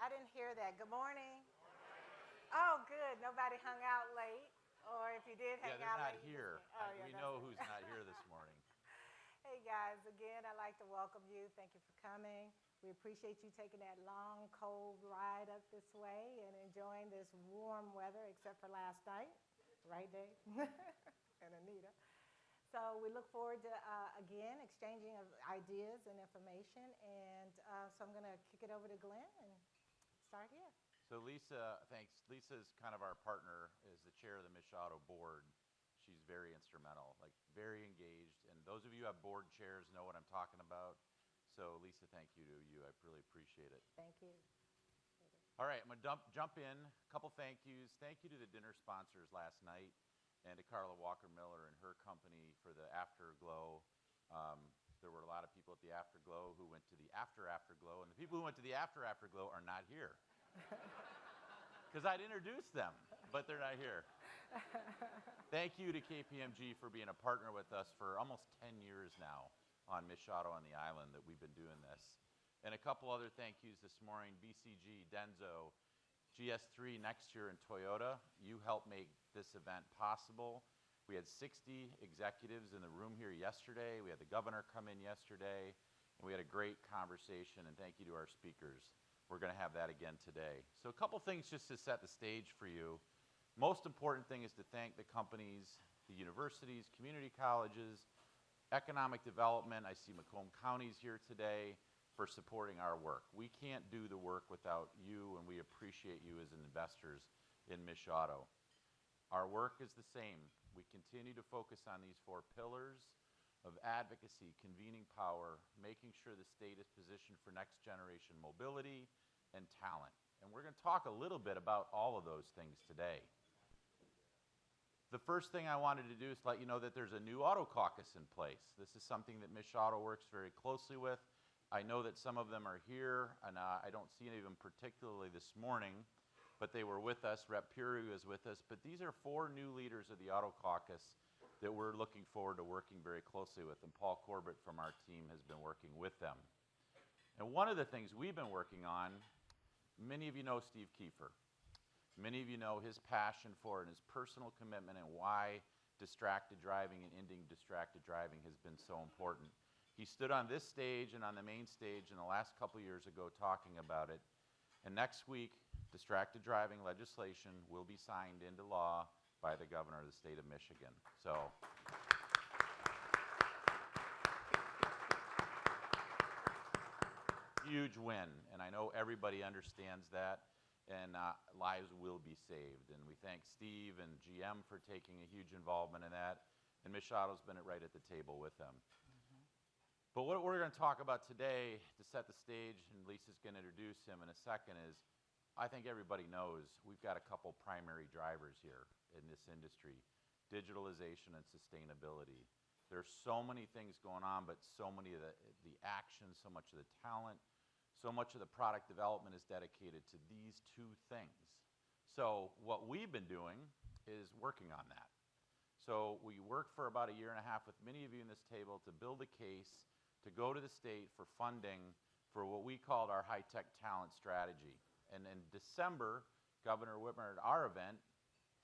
I didn't hear that. Good morning. Oh, good. Nobody hung out late. Or if you did Yeah, hang they're out not late, you just here. can't. Oh, yeah, We that's know it. who's not here this morning. Hey, guys. Again, I'd like to welcome you. Thank you for coming. We appreciate you taking that long, cold ride up this way and enjoying this warm weather, except for last night. Right, Dave? And Anita. So we look forward to, again, exchanging of ideas and information. And so I'm going to kick it over to Glenn and start here. So Lisa, thanks. Lisa's kind of our partner as the chair of the MICHauto board. She's very instrumental, like very engaged. And those of you who have board chairs know what I'm talking about. So Lisa, thank you to you. I really appreciate it. Thank you. All right, I'm going to jump in. A couple thank yous. Thank you to the dinner sponsors last night and to Carla Walker-Miller and her company for the Afterglow. There were a lot of people at the Afterglow who went to the Afterglow, and the people who went to the Afterglow are not here. Because I'd introduce them, but they're not here. Thank you to KPMG for being a partner with us for almost 10 years now on MICHauto on the island that we've been doing this. And a couple other thank yous this morning, BCG, Denso, GS3 next year, and Toyota. You helped make this event possible. We had 60 executives in the room here yesterday. We had the governor come in yesterday, and we had a great conversation, and thank you to our speakers. We're going to have that again today. So a couple things just to set the stage for you. Most important thing is to thank the companies, the universities, community colleges, economic development. I see Macomb County's here today for supporting our work. We can't do the work without you, and we appreciate you as investors in MICHauto. Our work is the same. We continue to focus on these four pillars of advocacy, convening power, making sure the state is positioned for next generation mobility and talent. And we're going to talk a little bit about all of those things today. The first thing I wanted to do is let you know that there's a new auto caucus in place. This is something that MICHauto works very closely with. I know that some of them are here, and I don't see any of them particularly this morning, but they were with us. Rep. Puri was with us. But these are 4 new leaders of the auto caucus that we're looking forward to working very closely with, and Paul Corbett from our team has been working with them. And one of the things we've been working on, many of you know Steve Kiefer. Many of you know his passion for it and his personal commitment and why distracted driving and ending distracted driving has been so important. He stood on this stage and on the main stage in the last couple years ago talking about it. And next week, distracted driving legislation will be signed into law by the governor of the state of Michigan. So, huge win, and I know everybody understands that, and lives will be saved. And we thank Steve and GM for taking a huge involvement in that, and MICHauto's been right at the table with them. But what we're going to talk about today to set the stage, and Lisa's going to introduce him in a second, is I think everybody knows we've got a couple primary drivers here in this industry, digitalization and sustainability. There's so many things going on, but so many of the action, so much of the talent, so much of the product development is dedicated to these 2 things. So what we've been doing is working on that. So we worked for about a year and a half with many of you in this table to build a case to go to the state for funding for what we called our high-tech talent strategy. And in December, Governor Whitmer at our event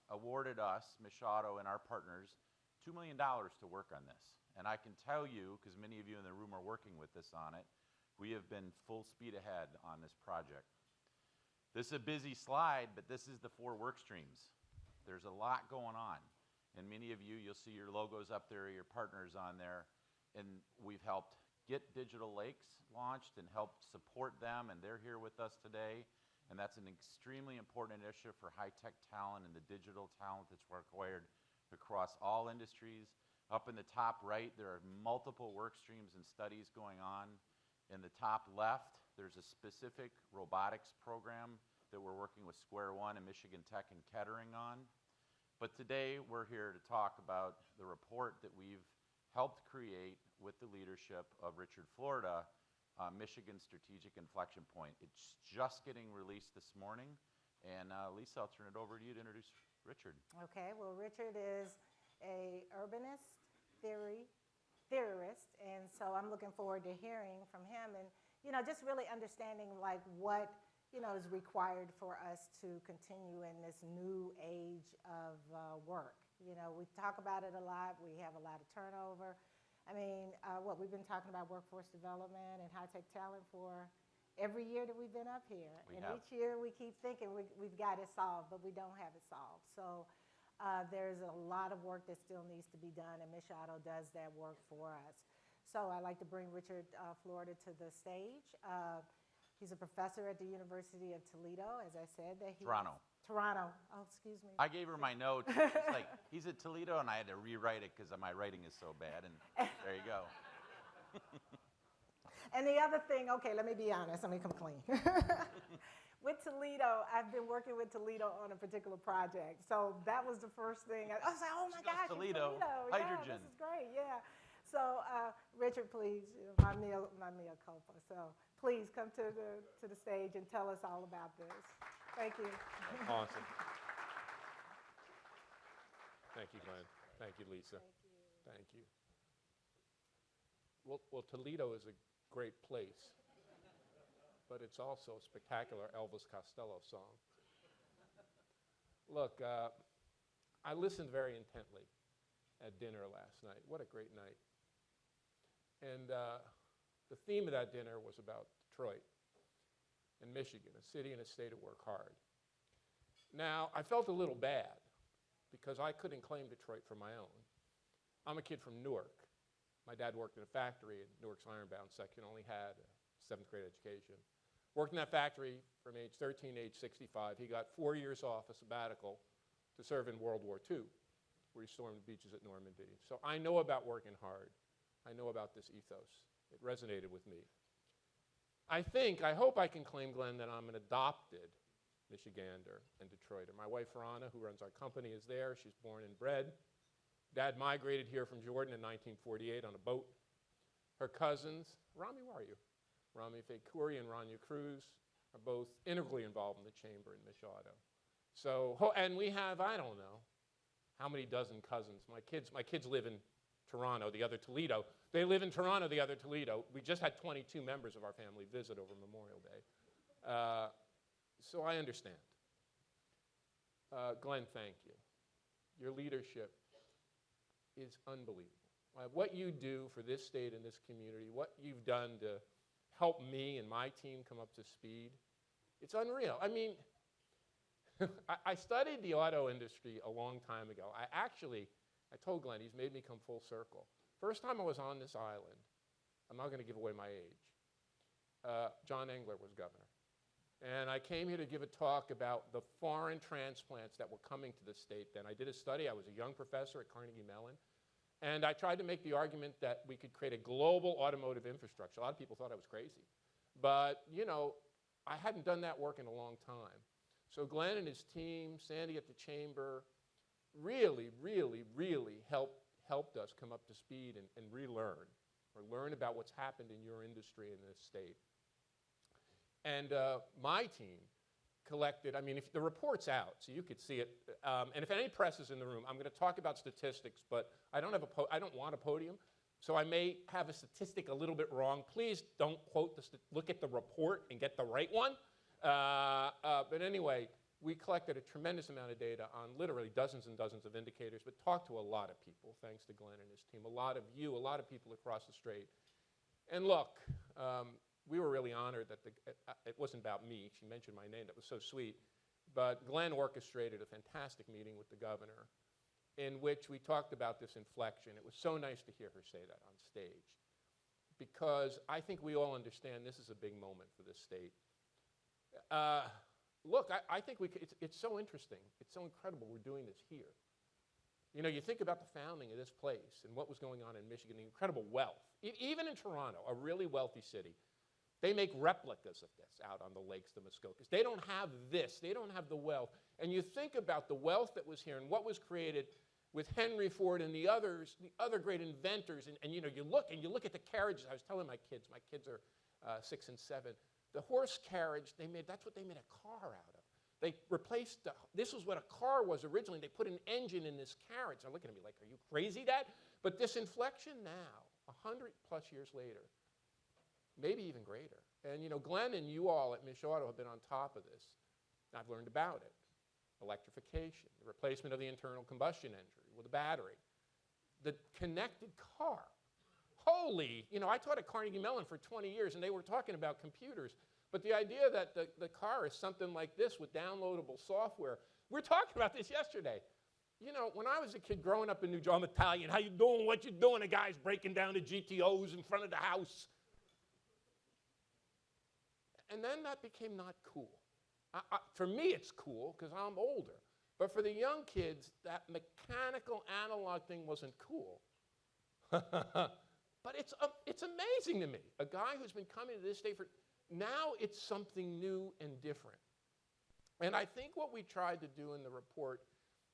awarded us, MICHauto and our partners, $2 million to work on this. And I can tell you, because many of you in the room are working with us on it, we have been full speed ahead on this project. This is a busy slide, but this is the 4 work streams. There's a lot going on. And many of you, you'll see your logos up there, your partners on there. And we've helped get Digital Lakes launched and helped support them, and they're here with us today. And that's an extremely important initiative for high-tech talent and the digital talent that's required across all industries. Up in the top right, there are multiple work streams and studies going on. In the top left, there's a specific robotics program that we're working with Square One and Michigan Tech and Kettering on. But today, we're here to talk about the report that we've helped create with the leadership of Richard Florida, Michigan Strategic Inflection Point. It's just getting released this morning. And Lisa, I'll turn it over to you to introduce Richard. Okay, well, Richard is a urbanist theorist, and so I'm looking forward to hearing from him and, you know, just really understanding like what is required for us to continue in this new age of work. We talk about it a lot. We have a lot of turnover. I mean, we've been talking about workforce development and high-tech talent for every year that we've been up here. Each year we keep thinking we've got it solved, but we don't have it solved. So there's a lot of work that still needs to be done, and MICHauto does that work for us. So I'd like to bring Richard Florida to the stage. He's a professor at the University of Toledo, as I said. Toronto. Oh, excuse me. I gave her my notes. It's like, he's at Toledo, and I had to rewrite it because my writing is so bad, and there you go. And the other thing, okay, let me be honest. Let me come clean. With Toledo, I've been working with Toledo on a particular project. So that was the first thing. I was like, oh, my gosh, Toledo. Yeah, Hydrogen. this is great, yeah. So, Richard, please, my mea culpa. So please come to the stage and tell us all about this. Thank you. Awesome. Thank you, Glenn. Thank you, Lisa. Thank you. Well, Toledo is a great place, but it's also a spectacular Elvis Costello song. Look, I listened very intently at dinner last night. What a great night. And the theme of that dinner was about Detroit and Michigan, a city and a state of work hard. Now, I felt a little bad because I couldn't claim Detroit for my own. I'm a kid from Newark. My dad worked in a factory in Newark's ironbound section, only had a 7th grade education. Worked in that factory from age 13 to age 65. He got 4 years off a sabbatical to serve in World War II, where he stormed the beaches at Normandy. So I know about working hard. I know about this ethos. It resonated with me. I hope I can claim, Glenn, that I'm an adopted Michigander and Detroiter. My wife, Rana, who runs our company, is there. She's born and bred. Dad migrated here from Jordan in 1948 on a boat. Her cousins, Rami, where are you? Rami Fekuri and Rania Cruz are both integrally involved in the chamber in MICHauto. So, and we have, I don't know, how many dozen cousins. My kids live in Toronto, the other Toledo. They live in Toronto, the other Toledo. We just had 22 members of our family visit over Memorial Day. So I understand. Glenn, thank you. Your leadership is unbelievable. What you do for this state and this community, what you've done to help me and my team come up to speed, it's unreal. I mean, I studied the auto industry a long time ago. I told Glenn, he's made me come full circle. First time I was on this island, I'm not going to give away my age, John Engler was governor. And I came here to give a talk about the foreign transplants that were coming to the state then. I did a study. I was a young professor at Carnegie Mellon. And I tried to make the argument that we could create a global automotive infrastructure. A lot of people thought I was crazy. But, I hadn't done that work in a long time. So Glenn and his team, Sandy at the chamber, really, really, really helped us come up to speed and relearn or learn about what's happened in your industry in this state. And my team collected, if the report's out, so you could see it, and if any press is in the room, I'm going to talk about statistics, but I don't want a podium, so I may have a statistic a little bit wrong. Please don't quote look at the report and get the right one. But anyway, we collected a tremendous amount of data on literally dozens and dozens of indicators, but talked to a lot of people, thanks to Glenn and his team, a lot of people across the strait. And look, we were really honored that it wasn't about me. She mentioned my name. That was so sweet. But Glenn orchestrated a fantastic meeting with the governor in which we talked about this inflection. It was so nice to hear her say that on stage because I think we all understand this is a big moment for this state. Look, I think it's so interesting. It's so incredible we're doing this here. You think about the founding of this place and what was going on in Michigan, the incredible wealth. Even in Toronto, a really wealthy city, they make replicas of this out on the lakes, the Muskokas. They don't have this. They don't have the wealth. And you think about the wealth that was here and what was created with Henry Ford and the other great inventors. And you look at the carriages. I was telling my kids are 6 and 7. The horse carriage, that's what they made a car out of. They replaced, this was what a car was originally. They put an engine in this carriage. They're looking at me like, are you crazy, Dad? But this inflection now, 100 plus years later, maybe even greater. And Glenn and you all at MICHauto have been on top of this. I've learned about it. Electrification, the replacement of the internal combustion engine with a battery, the connected car. Holy, I taught at Carnegie Mellon for 20 years, and they were talking about computers. But the idea that the car is something like this with downloadable software, we were talking about this yesterday. When I was a kid growing up in New Jersey, I'm Italian, how you doing, what you doing? The guy's breaking down the GTOs in front of the house. And then that became not cool. For me, it's cool because I'm older. But for the young kids, that mechanical analog thing wasn't cool. But it's amazing to me. A guy who's been coming to this state for, now it's something new and different. And I think what we tried to do in the report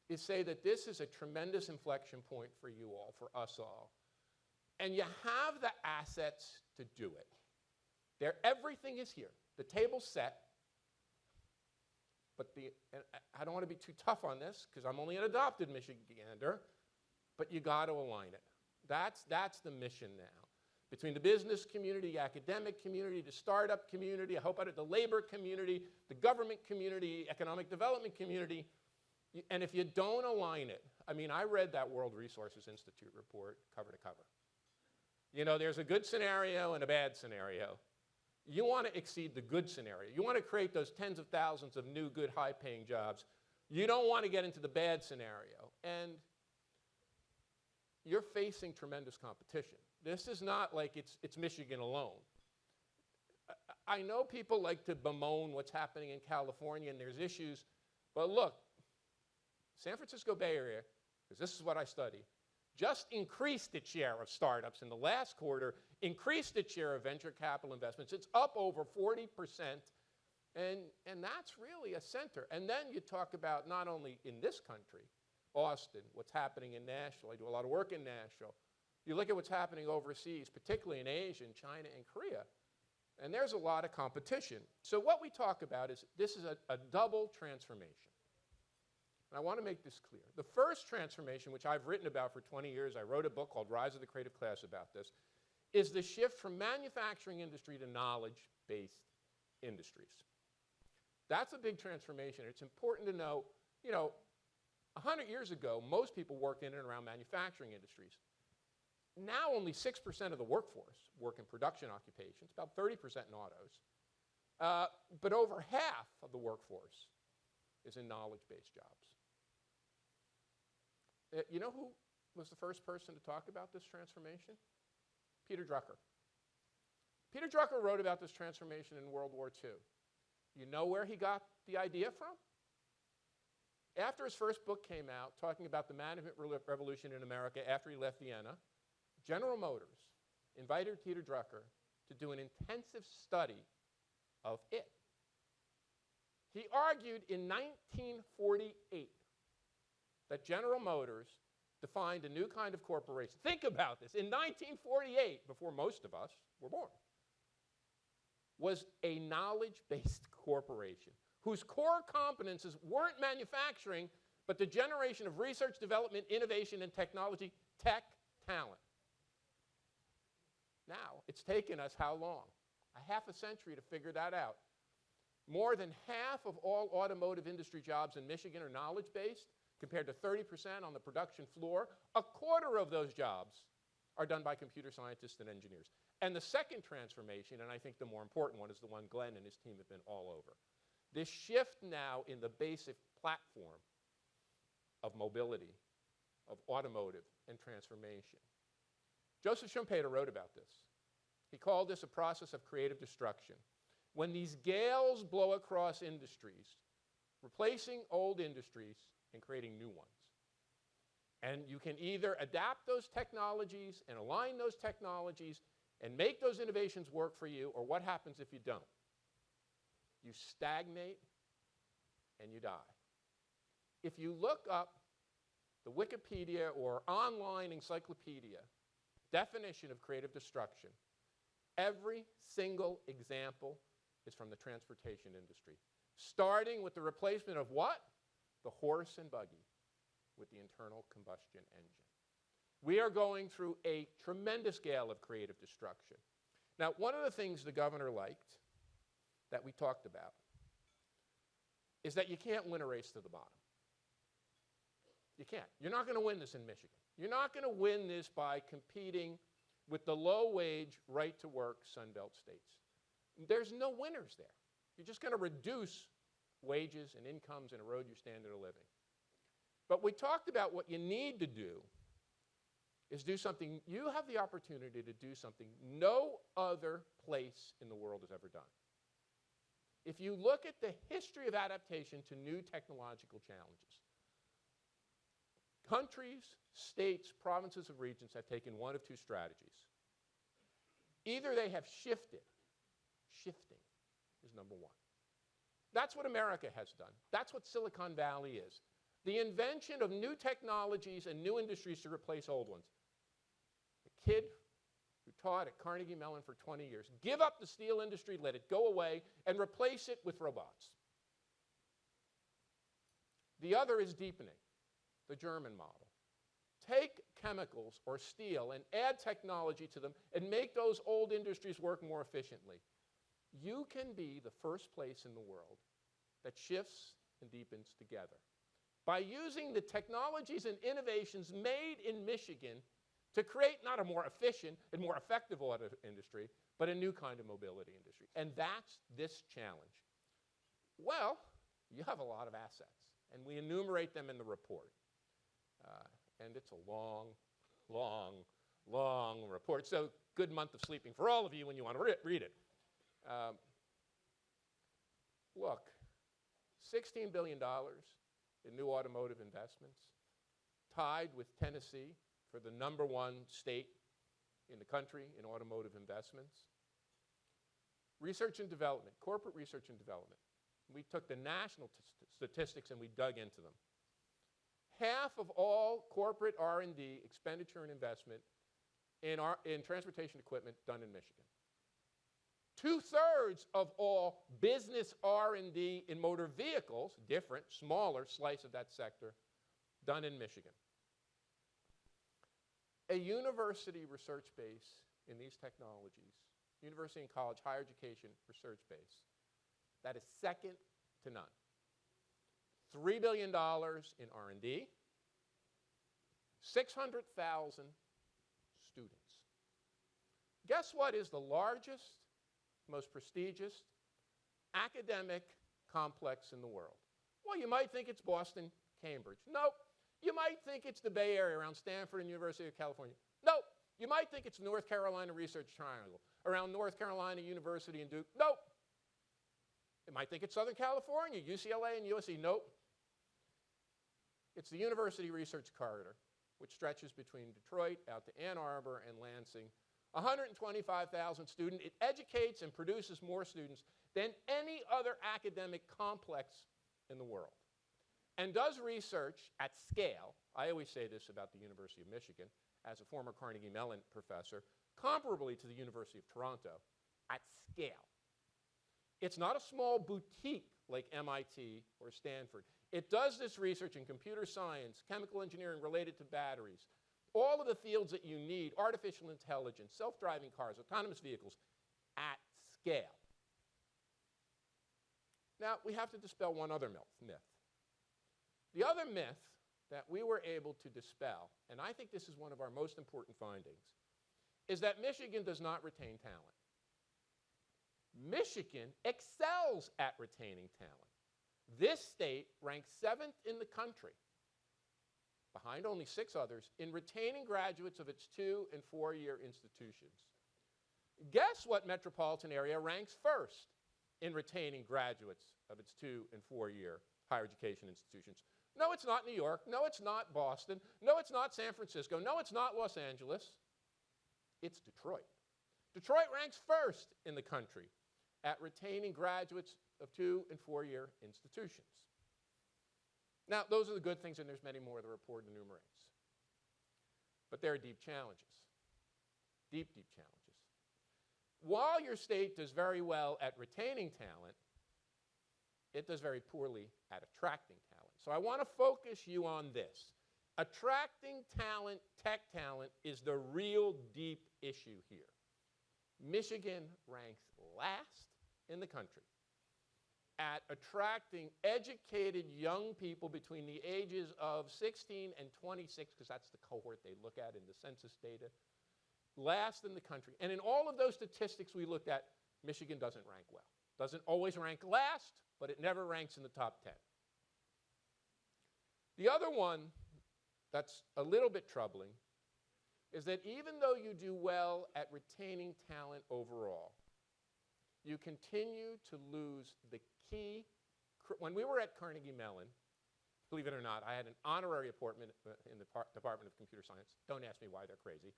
is say that this is a tremendous inflection point for you all, for us all. And you have the assets to do it. Everything is here. The table's set. But and I don't want to be too tough on this because I'm only an adopted Michigander, but you got to align it. That's the mission now. Between the business community, the academic community, the startup community, I hope the labor community, the government community, economic development community. And if you don't align it, I read that World Resources Institute report cover to cover. There's a good scenario and a bad scenario. You want to exceed the good scenario. You want to create those tens of thousands of new, good, high-paying jobs. You don't want to get into the bad scenario. And you're facing tremendous competition. This is not like it's Michigan alone. I know people like to bemoan what's happening in California, and there's issues. But look, San Francisco Bay Area, because this is what I study, just increased its share of startups in the last quarter, increased its share of venture capital investments. It's up over 40%, and that's really a center. And then you talk about not only in this country, Austin, what's happening in Nashville. I do a lot of work in Nashville. You look at what's happening overseas, particularly in Asia, and China, and Korea, and there's a lot of competition. So what we talk about is this is a double transformation. And I want to make this clear. The first transformation, which I've written about for 20 years, I wrote a book called Rise of the Creative Class about this, is the shift from manufacturing industry to knowledge-based industries. That's a big transformation. It's important to know, 100 years ago, most people worked in and around manufacturing industries. Now only 6% of the workforce work in production occupations, about 30% in autos. But over half of the workforce is in knowledge-based jobs. You know who was the first person to talk about this transformation? Peter Drucker. Peter Drucker wrote about this transformation in World War II. You know where he got the idea from? After his first book came out, talking about the management revolution in America after he left Vienna, General Motors invited Peter Drucker to do an intensive study of it. He argued in 1948 that General Motors defined a new kind of corporation. Think about this. In 1948, before most of us were born, was a knowledge-based corporation whose core competences weren't manufacturing, but the generation of research, development, innovation, and technology, tech talent. Now, it's taken us how long? A half a century to figure that out. More than half of all automotive industry jobs in Michigan are knowledge-based, compared to 30% on the production floor. A quarter of those jobs are done by computer scientists and engineers. And the second transformation, and I think the more important one, is the one Glenn and his team have been all over. This shift now in the basic platform of mobility, of automotive, and transformation. Joseph Schumpeter wrote about this. He called this a process of creative destruction. When these gales blow across industries, replacing old industries and creating new ones. And you can either adapt those technologies and align those technologies and make those innovations work for you, or what happens if you don't? You stagnate and you die. If you look up the Wikipedia or online encyclopedia definition of creative destruction, every single example is from the transportation industry, starting with the replacement of what? The horse and buggy with the internal combustion engine. We are going through a tremendous scale of creative destruction. Now, one of the things the governor liked that we talked about is that you can't win a race to the bottom. You can't. You're not going to win this in Michigan. You're not going to win this by competing with the low-wage, right-to-work Sunbelt states. There's no winners there. You're just going to reduce wages and incomes and erode your standard of living. But we talked about what you need to do is do something. You have the opportunity to do something no other place in the world has ever done. If you look at the history of adaptation to new technological challenges, countries, states, provinces, and regions have taken one of two strategies. Either they have shifted. Shifting is number one. That's what America has done. That's what Silicon Valley is. The invention of new technologies and new industries to replace old ones. A kid who taught at Carnegie Mellon for 20 years, give up the steel industry, let it go away, and replace it with robots. The other is deepening, the German model. Take chemicals or steel and add technology to them and make those old industries work more efficiently. You can be the first place in the world that shifts and deepens together by using the technologies and innovations made in Michigan to create not a more efficient and more effective auto industry, but a new kind of mobility industry. And that's this challenge. Well, you have a lot of assets, and we enumerate them in the report. And it's a long, long, long report. So good month of sleeping for all of you when you want to read it. Look, $16 billion in new automotive investments, tied with Tennessee for the #1 state in the country in automotive investments. Research and development, corporate research and development. We took the national statistics and we dug into them. Half of all corporate R&D expenditure and investment in transportation equipment done in Michigan. 2/3 of all business R&D in motor vehicles, different, smaller slice of that sector, done in Michigan. A university research base in these technologies, university and college higher education research base, that is second to none. $3 billion in R&D, 600,000 students. Guess what is the largest, most prestigious academic complex in the world? Well, you might think it's Boston, Cambridge. Nope. You might think it's the Bay Area around Stanford and University of California. Nope. You might think it's North Carolina Research Triangle around North Carolina University and Duke. Nope. You might think it's Southern California, UCLA and USC. Nope. It's the University Research Corridor, which stretches between Detroit out to Ann Arbor and Lansing. 125,000 students. It educates and produces more students than any other academic complex in the world, and does research at scale. I always say this about the University of Michigan as a former Carnegie Mellon professor, comparably to the University of Toronto, at scale. It's not a small boutique like MIT or Stanford. It does this research in computer science, chemical engineering related to batteries, all of the fields that you need, artificial intelligence, self-driving cars, autonomous vehicles, at scale. Now, we have to dispel one other myth. The other myth that we were able to dispel, and I think this is one of our most important findings, is that Michigan does not retain talent. Michigan excels at retaining talent. This state ranks 7th in the country, behind only 6 others, in retaining graduates of its 2- and 4-year institutions. Guess what metropolitan area ranks first in retaining graduates of its 2- and 4-year higher education institutions? No, it's not New York. No, it's not Boston. No, it's not San Francisco. No, it's not Los Angeles. It's Detroit. Detroit ranks first in the country at retaining graduates of 2- and 4-year institutions. Now, those are the good things, and there's many more the report enumerates. But there are deep challenges. Deep, deep challenges. While your state does very well at retaining talent, it does very poorly at attracting talent. So I want to focus you on this. Attracting talent, tech talent, is the real deep issue here. Michigan ranks last in the country at attracting educated young people between the ages of 16 and 26, because that's the cohort they look at in the census data, last in the country. And in all of those statistics we looked at, Michigan doesn't rank well. Doesn't always rank last, but it never ranks in the top 10. The other one that's a little bit troubling is that even though you do well at retaining talent overall, you continue to lose the key. When we were at Carnegie Mellon, believe it or not, I had an honorary appointment in the Department of Computer Science. Don't ask me why, they're crazy.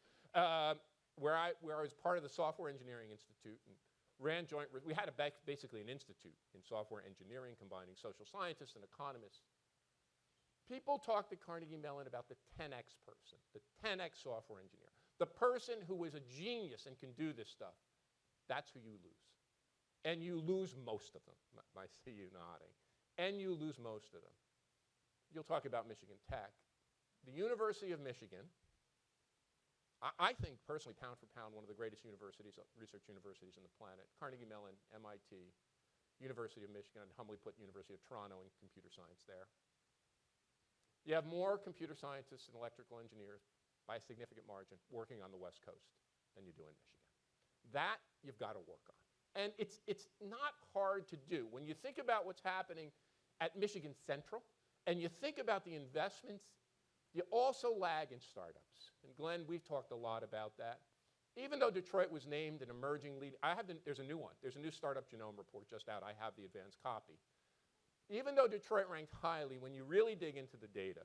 Where I was part of the Software Engineering Institute and ran joint. We had basically an institute in software engineering combining social scientists and economists. People talk to Carnegie Mellon about the 10x person, the 10x software engineer, the person who is a genius and can do this stuff. That's who you lose. And you lose most of them. I see you nodding. And you lose most of them. You'll talk about Michigan Tech. The University of Michigan, I think personally, pound for pound, one of the greatest universities, research universities on the planet. Carnegie Mellon, MIT, University of Michigan, I'd humbly put University of Toronto in computer science there. You have more computer scientists and electrical engineers by a significant margin working on the West Coast than you do in Michigan. That you've got to work on. And it's not hard to do. When you think about what's happening at Michigan Central and you think about the investments, you also lag in startups. And Glenn, we've talked a lot about that. Even though Detroit was named an emerging lead, there's a new one. There's a new startup genome report just out. I have the advanced copy. Even though Detroit ranked highly, when you really dig into the data,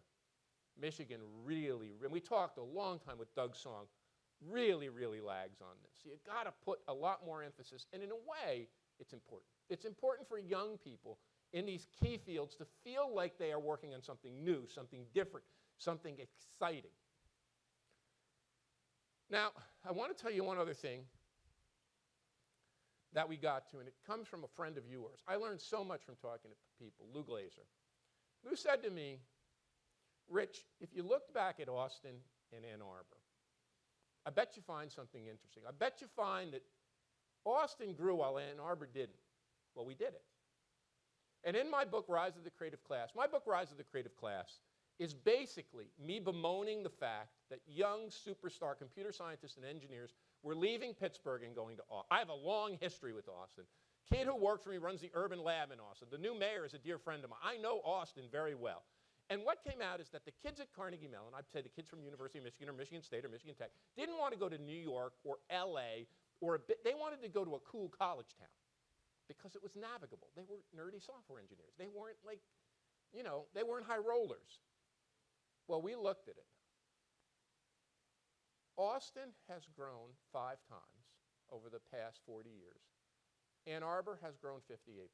Michigan really, and we talked a long time with Doug Song, really, really lags on this. So you've got to put a lot more emphasis, and in a way, it's important. It's important for young people in these key fields to feel like they are working on something new, something different, something exciting. Now, I want to tell you one other thing that we got to, and it comes from a friend of yours. I learned so much from talking to people, Lou Glazer. Lou said to me, Rich, if you looked back at Austin and Ann Arbor, I bet you find something interesting. I bet you find that Austin grew while Ann Arbor didn't. Well, we did it. And in my book, Rise of the Creative Class, my book, Rise of the Creative Class, is basically me bemoaning the fact that young superstar computer scientists and engineers were leaving Pittsburgh and going to Austin. I have a long history with Austin. Kid who worked for me runs the urban lab in Austin. The new mayor is a dear friend of mine. I know Austin very well. And what came out is that the kids at Carnegie Mellon, I'd say the kids from University of Michigan or Michigan State or Michigan Tech, didn't want to go to New York or LA they wanted to go to a cool college town because it was navigable. They were nerdy software engineers. They weren't like, they weren't high rollers. Well, we looked at it. Austin has grown 5 times over the past 40 years. Ann Arbor has grown 58%.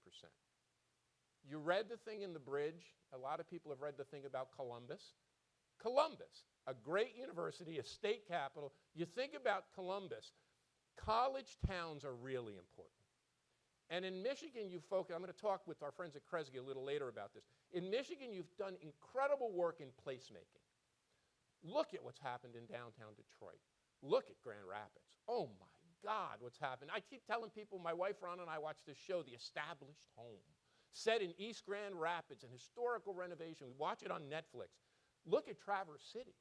You read the thing in the bridge. A lot of people have read the thing about Columbus. Columbus, a great university, a state capital. You think about Columbus, college towns are really important. And in Michigan, you focus, I'm going to talk with our friends at Kresge a little later about this. In Michigan, you've done incredible work in placemaking. Look at what's happened in downtown Detroit. Look at Grand Rapids. Oh my God, what's happened. I keep telling people, my wife Ron and I watch this show, The Established Home, set in East Grand Rapids, an historical renovation. We watch it on Netflix. Look at Traverse City.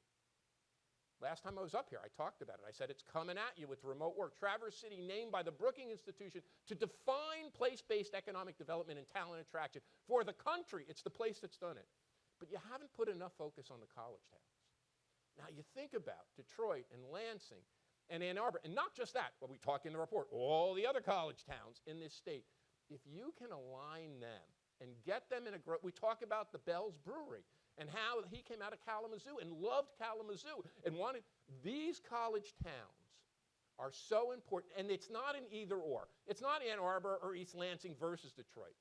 Last time I was up here, I talked about it. I said it's coming at you with remote work. Traverse City, named by the Brookings Institution to define place-based economic development and talent attraction for the country. It's the place that's done it. But you haven't put enough focus on the college towns. Now you think about Detroit and Lansing and Ann Arbor, and not just that, but we talk in the report, all the other college towns in this state. If you can align them and get them in a growth, we talk about the Bell's Brewery and how he came out of Kalamazoo and loved Kalamazoo and wanted, these college towns are so important, and it's not an either or. It's not Ann Arbor or East Lansing versus Detroit.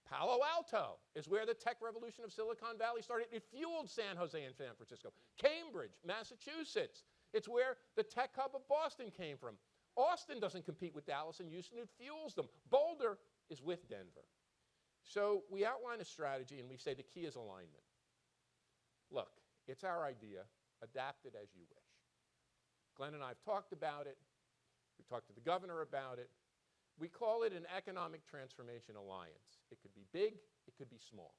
Palo Alto is where the tech revolution of Silicon Valley started. It fueled San Jose and San Francisco. Cambridge, Massachusetts, it's where the tech hub of Boston came from. Austin doesn't compete with Dallas and Houston, it fuels them. Boulder is with Denver. So we outline a strategy and we say the key is alignment. Look, it's our idea, adapt it as you wish. Glenn and I have talked about it. We've talked to the governor about it. We call it an economic transformation alliance. It could be big, it could be small.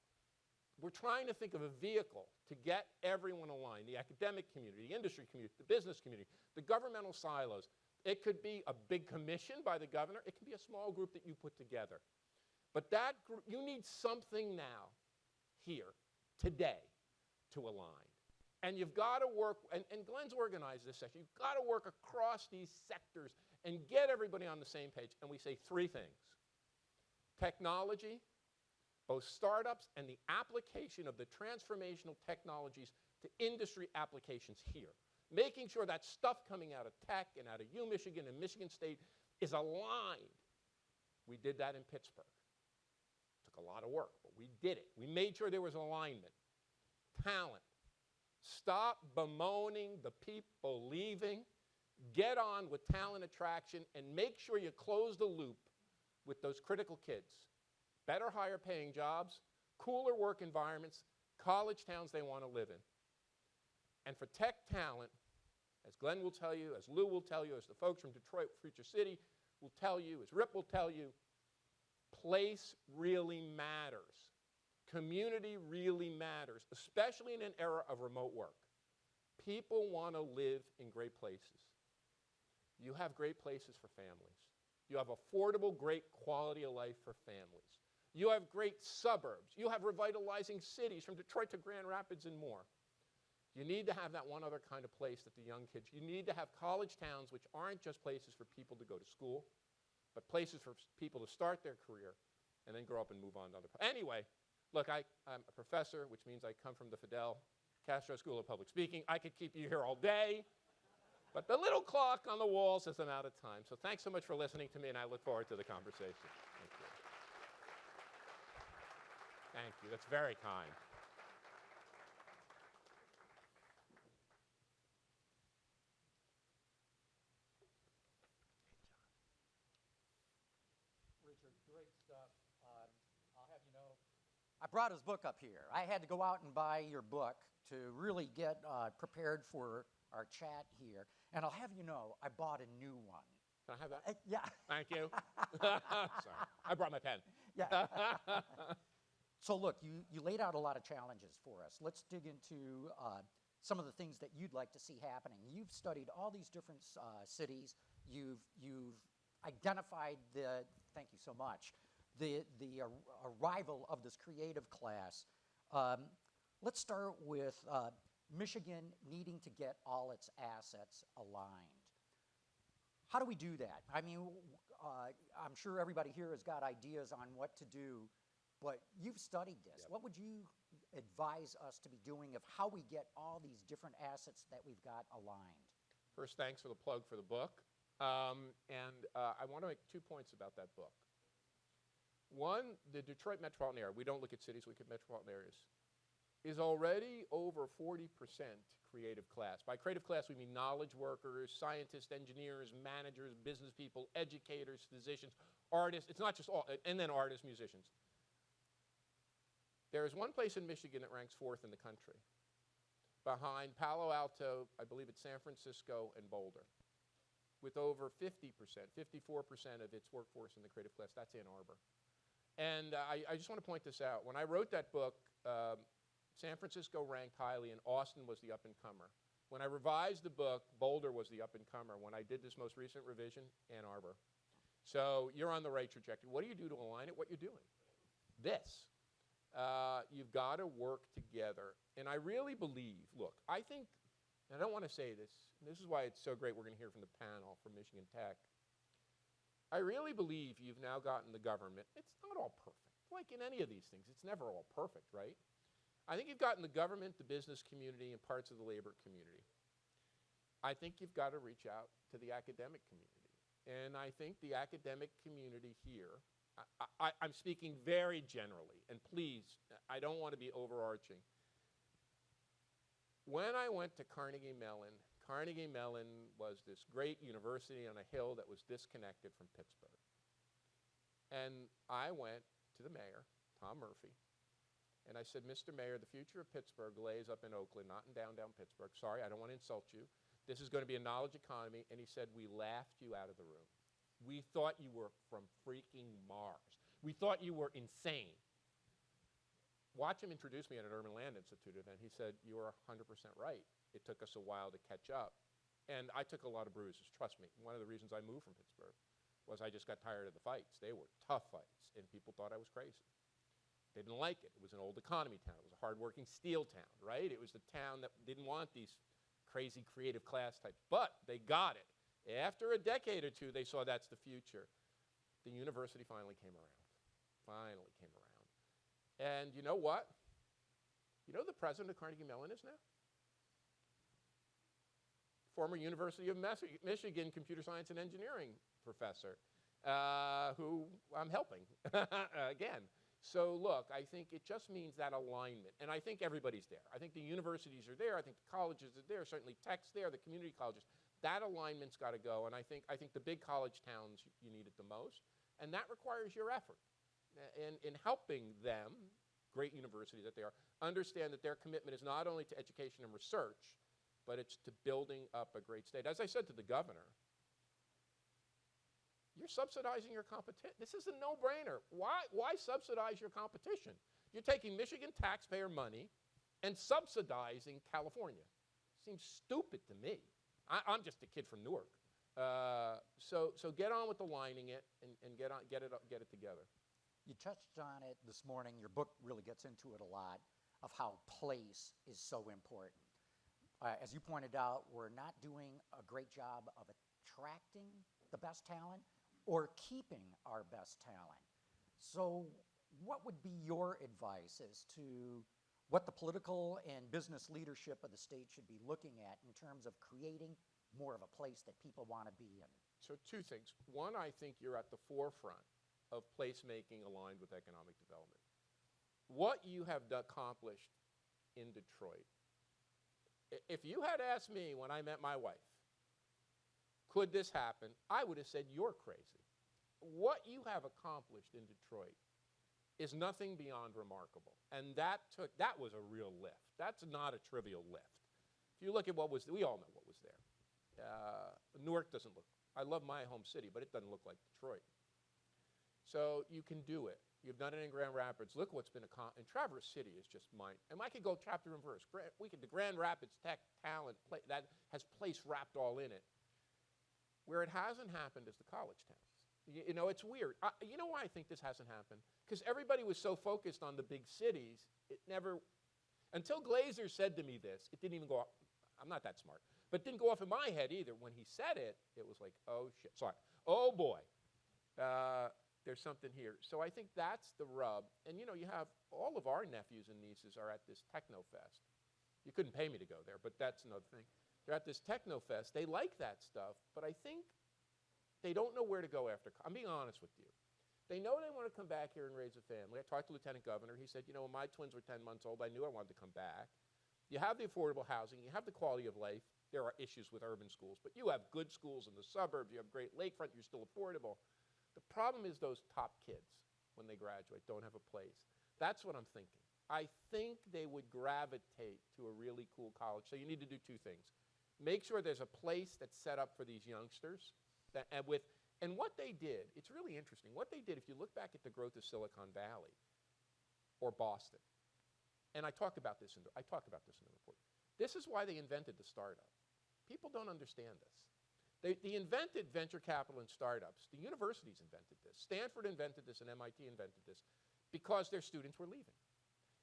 We're trying to think of a vehicle to get everyone aligned, the academic community, the industry community, the business community, the governmental silos. It could be a big commission by the governor. It can be a small group that you put together. But that group, you need something now, here, today, to align. And you've got to work, and Glenn's organized this session, you've got to work across these sectors and get everybody on the same page. And we say three things. Technology, both startups and the application of the transformational technologies to industry applications here. Making sure that stuff coming out of tech and out of Michigan and Michigan State is aligned. We did that in Pittsburgh. Took a lot of work, but we did it. We made sure there was alignment. Talent. Stop bemoaning the people leaving. Get on with talent attraction and make sure you close the loop with those critical kids. Better higher paying jobs, cooler work environments, college towns they want to live in. And for tech talent, as Glenn will tell you, as Lou will tell you, as the folks from Detroit, Future City will tell you, as Rip will tell you, place really matters. Community really matters, especially in an era of remote work. People want to live in great places. You have great places for families. You have affordable, great quality of life for families. You have great suburbs. You have revitalizing cities from Detroit to Grand Rapids and more. You need to have that one other kind of place that the young kids, you need to have college towns which aren't just places for people to go to school, but places for people to start their career and then grow up and move on to other. Anyway, look, I'm a professor, which means I come from the Fidel Castro School of Public Speaking. I could keep you here all day, but the little clock on the wall says I'm out of time. So thanks so much for listening to me, and I look forward to the conversation. Thank you. Thank you. That's very kind. Richard, great stuff. I'll have you know, I brought his book up here. I had to go out and buy your book to really get prepared for our chat here. And I'll have you know, I bought a new one. Can I have that? Yeah. Thank you. Sorry, I brought my pen. Yeah. So look, you laid out a lot of challenges for us. Let's dig into some of the things that you'd like to see happening. You've studied all these different cities. You've identified the, thank you so much, the arrival of this creative class. Let's start with Michigan needing to get all its assets aligned. How do we do that? I mean, I'm sure everybody here has got ideas on what to do, but you've studied this. Yep. What would you advise us to be doing of how we get all these different assets that we've got aligned? First, thanks for the plug for the book. I want to make 2 points about that book. One, the Detroit metropolitan area, we don't look at cities, we look at metropolitan areas, is already over 40% creative class. By creative class, we mean knowledge workers, scientists, engineers, managers, business people, educators, physicians, artists. It's not just all, and then artists, musicians. There is one place in Michigan that ranks 4th in the country, behind Palo Alto, I believe it's San Francisco, and Boulder, with over 50%, 54% of its workforce in the creative class. That's Ann Arbor. And I just want to point this out. When I wrote that book, San Francisco ranked highly, and Austin was the up-and-comer. When I revised the book, Boulder was the up-and-comer. When I did this most recent revision, Ann Arbor. So you're on the right trajectory. What do you do to align it? What you're doing. This. You've got to work together. And I really believe, look, I think, and I don't want to say this, and this is why it's so great we're going to hear from the panel from Michigan Tech. I really believe you've now gotten the government. It's not all perfect. Like in any of these things, it's never all perfect, right? I think you've gotten the government, the business community, and parts of the labor community. I think you've got to reach out to the academic community. And I think the academic community here, I'm speaking very generally, and please, I don't want to be overarching. When I went to Carnegie Mellon was this great university on a hill that was disconnected from Pittsburgh. And I went to the mayor, Tom Murphy, and I said, Mr. Mayor, the future of Pittsburgh lays up in Oakland, not in downtown Pittsburgh. Sorry, I don't want to insult you. This is going to be a knowledge economy. And he said, we laughed you out of the room. We thought you were from freaking Mars. We thought you were insane. Watch him introduce me at an Urban Land Institute event. He said, you are 100% right. It took us a while to catch up. And I took a lot of bruises, trust me. One of the reasons I moved from Pittsburgh was I just got tired of the fights. They were tough fights, and people thought I was crazy. They didn't like it. It was an old economy town. It was a hardworking steel town, right? It was the town that didn't want these crazy creative class types, but they got it. After a decade or two, they saw that's the future. The university finally came around. And you know what? You know who the president of Carnegie Mellon is now? Former University of Michigan computer science and engineering professor, who I'm helping again. So look, I think it just means that alignment. And I think everybody's there. I think the universities are there. I think the colleges are there. Certainly Tech's there, the community colleges. That alignment's got to go. And I think the big college towns, you need it the most. And that requires your effort in helping them, great universities that they are, understand that their commitment is not only to education and research, but it's to building up a great state. As I said to the governor, you're subsidizing your competition. This is a no-brainer. Why subsidize your competition? You're taking Michigan taxpayer money and subsidizing California. Seems stupid to me. I'm just a kid from Newark. So get on with aligning it and get it together. You touched on it this morning. Your book really gets into it a lot, of how place is so important. As you pointed out, we're not doing a great job of attracting the best talent or keeping our best talent. So what would be your advice as to what the political and business leadership of the state should be looking at in terms of creating more of a place that people want to be in? So two things. One, I think you're at the forefront of placemaking aligned with economic development. What you have accomplished in Detroit, if you had asked me when I met my wife, could this happen, I would have said, you're crazy. What you have accomplished in Detroit is nothing beyond remarkable. And that was a real lift. That's not a trivial lift. If you look at we all know what was there. Newark doesn't look, I love my home city, but it doesn't look like Detroit. So you can do it. You've done it in Grand Rapids. Look what's been accomplished. And Traverse City is just mine. And I could go chapter and verse. The Grand Rapids Tech talent that has place wrapped all in it. Where it hasn't happened is the college towns. You know, it's weird. You know why I think this hasn't happened? Because everybody was so focused on the big cities, it never, until Glazer said to me this, it didn't even go off. I'm not that smart. But it didn't go off in my head either. When he said it, it was like, oh, shit. Sorry. Oh, boy. There's something here. So I think that's the rub. And, you know, you have all of our nephews and nieces are at this Technofest. You couldn't pay me to go there, but that's another thing. They're at this Technofest. They like that stuff, but I think they don't know where to go after. I'm being honest with you. They know they want to come back here and raise a family. I talked to Lieutenant Governor. He said, you know, when my twins were 10 months old, I knew I wanted to come back. You have the affordable housing. You have the quality of life. There are issues with urban schools, but you have good schools in the suburbs. You have great lakefront. You're still affordable. The problem is those top kids, when they graduate, don't have a place. That's what I'm thinking. I think they would gravitate to a really cool college. So you need to do two things. Make sure there's a place that's set up for these youngsters. And what they did, it's really interesting. What they did, if you look back at the growth of Silicon Valley or Boston, and I talk about this in the report. This is why they invented the startup. People don't understand this. They invented venture capital and startups. The universities invented this. Stanford invented this and MIT invented this because their students were leaving.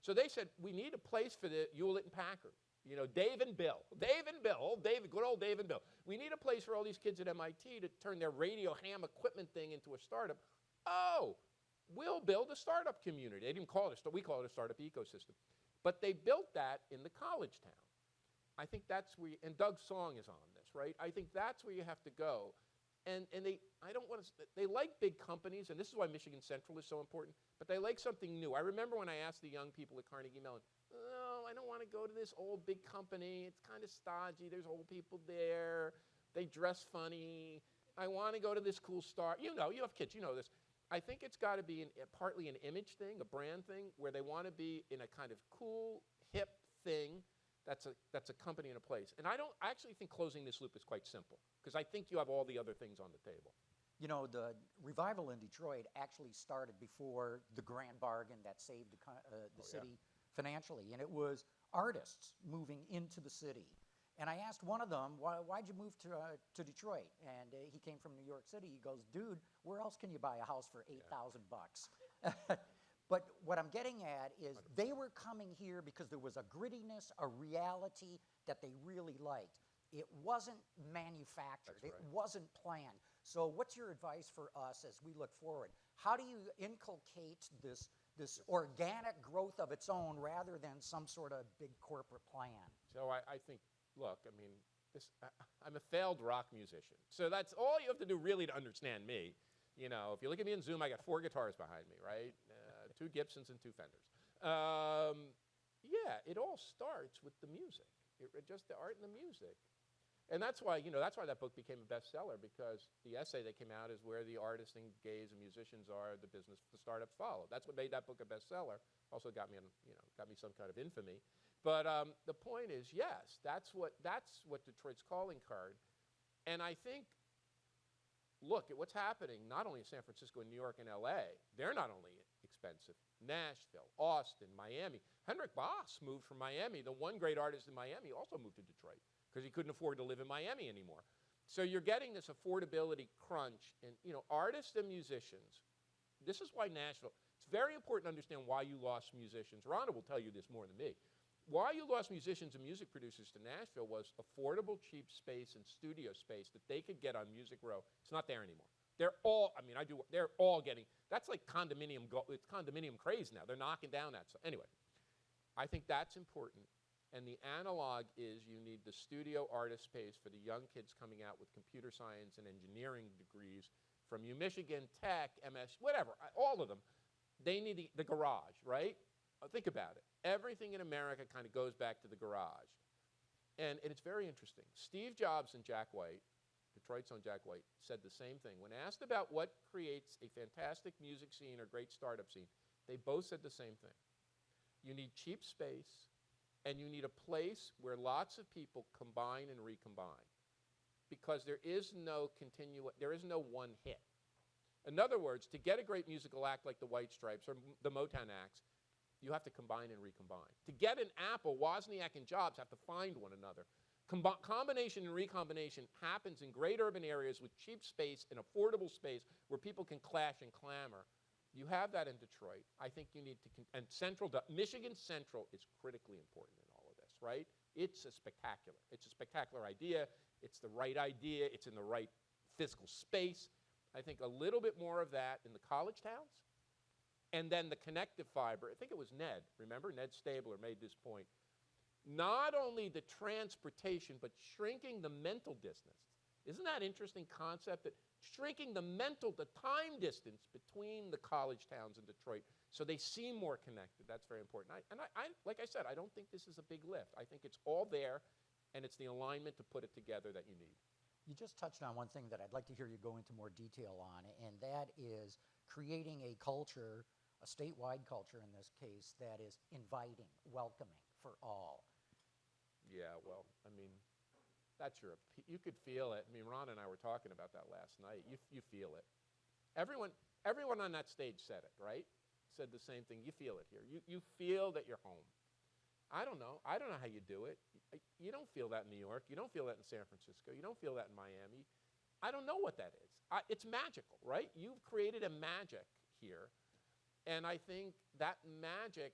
So they said, we need a place for the Hewlett and Packard. You know, Dave and Bill. Good old Dave and Bill. We need a place for all these kids at MIT to turn their radio ham equipment thing into a startup. Oh, we'll build a startup community. They didn't call it we call it a startup ecosystem. But they built that in the college town. I think that's where, and Doug Song is on this, right? I think that's where you have to go. And they like big companies, and this is why Michigan Central is so important, but they like something new. I remember when I asked the young people at Carnegie Mellon, oh, I don't want to go to this old big company. It's kind of stodgy. There's old people there. They dress funny. I want to go to this cool start. You know, you have kids, you know this. I think it's got to be partly an image thing, a brand thing, where they want to be in a kind of cool, hip thing that's a company and a place. And I actually think closing this loop is quite simple, because I think you have all the other things on the table. You know, the revival in Detroit actually started before the grand bargain that saved the city financially, and it was artists moving into the city. And I asked one of them, why'd you move to Detroit? And he came from New York City. He goes, dude, where else can you buy a house for $8,000? But what I'm getting at is they were coming here because there was a grittiness, a reality that they really liked. It wasn't manufactured. That's right. It wasn't planned. So what's your advice for us as we look forward? How do you inculcate this organic growth of its own rather than some sort of big corporate plan? So I think, look, I mean, I'm a failed rock musician. So that's all you have to do really to understand me. You know, if you look at me in Zoom, I got 4 guitars behind me, right? 2 Gibsons and 2 Fenders. Yeah, it all starts with the music, just the art and the music. And that's why, you know, that's why that book became a bestseller, because the essay that came out is where the artists and gays and musicians are, the business, the startups follow. That's what made that book a bestseller. Also got me, got me some kind of infamy. But the point is, yes, that's what Detroit's calling card. And I think, look at what's happening not only in San Francisco and New York and LA. They're not only expensive. Nashville, Austin, Miami. Henrik Boss moved from Miami. The one great artist in Miami also moved to Detroit because he couldn't afford to live in Miami anymore. So you're getting this affordability crunch. And, you know, artists and musicians, this is why Nashville, it's very important to understand why you lost musicians. Rhonda will tell you this more than me. Why you lost musicians and music producers to Nashville was affordable, cheap space and studio space that they could get on Music Row. It's not there anymore. They're all, I mean, they're all getting, that's like it's condominium craze now. They're knocking down that. So anyway, I think that's important. And the analog is you need the studio artist space for the young kids coming out with computer science and engineering degrees from Michigan Tech, MS, whatever, all of them. They need the garage, right? Think about it. Everything in America kind of goes back to the garage. And it's very interesting. Steve Jobs and Jack White, Detroit's own Jack White, said the same thing. When asked about what creates a fantastic music scene or great startup scene, they both said the same thing. You need cheap space, and you need a place where lots of people combine and recombine, because there is no one hit. In other words, to get a great musical act like the White Stripes or the Motown acts, you have to combine and recombine. To get an Apple, Wozniak and Jobs have to find one another. Combination and recombination happens in great urban areas with cheap space and affordable space where people can clash and clamor. You have that in Detroit. I think you need to, and Michigan Central is critically important in all of this, right? It's a spectacular idea. It's the right idea. It's in the right physical space. I think a little bit more of that in the college towns. And then the connective fiber, I think it was Ned, remember? Ned Stabler made this point. Not only the transportation, but shrinking the mental distance. Isn't that an interesting concept? That shrinking the time distance between the college towns in Detroit so they seem more connected. That's very important. Like I said, I don't think this is a big lift. I think it's all there, and it's the alignment to put it together that you need. You just touched on one thing that I'd like to hear you go into more detail on, and that is creating a culture, a statewide culture in this case, that is inviting, welcoming for all. Yeah, well, I mean, you could feel it. I mean, Ron and I were talking about that last night. You feel it. Everyone on that stage said it, right? Said the same thing. You feel it here. You feel that you're home. I don't know how you do it. You don't feel that in New York. You don't feel that in San Francisco. You don't feel that in Miami. I don't know what that is. It's magical, right? You've created a magic here. And I think that magic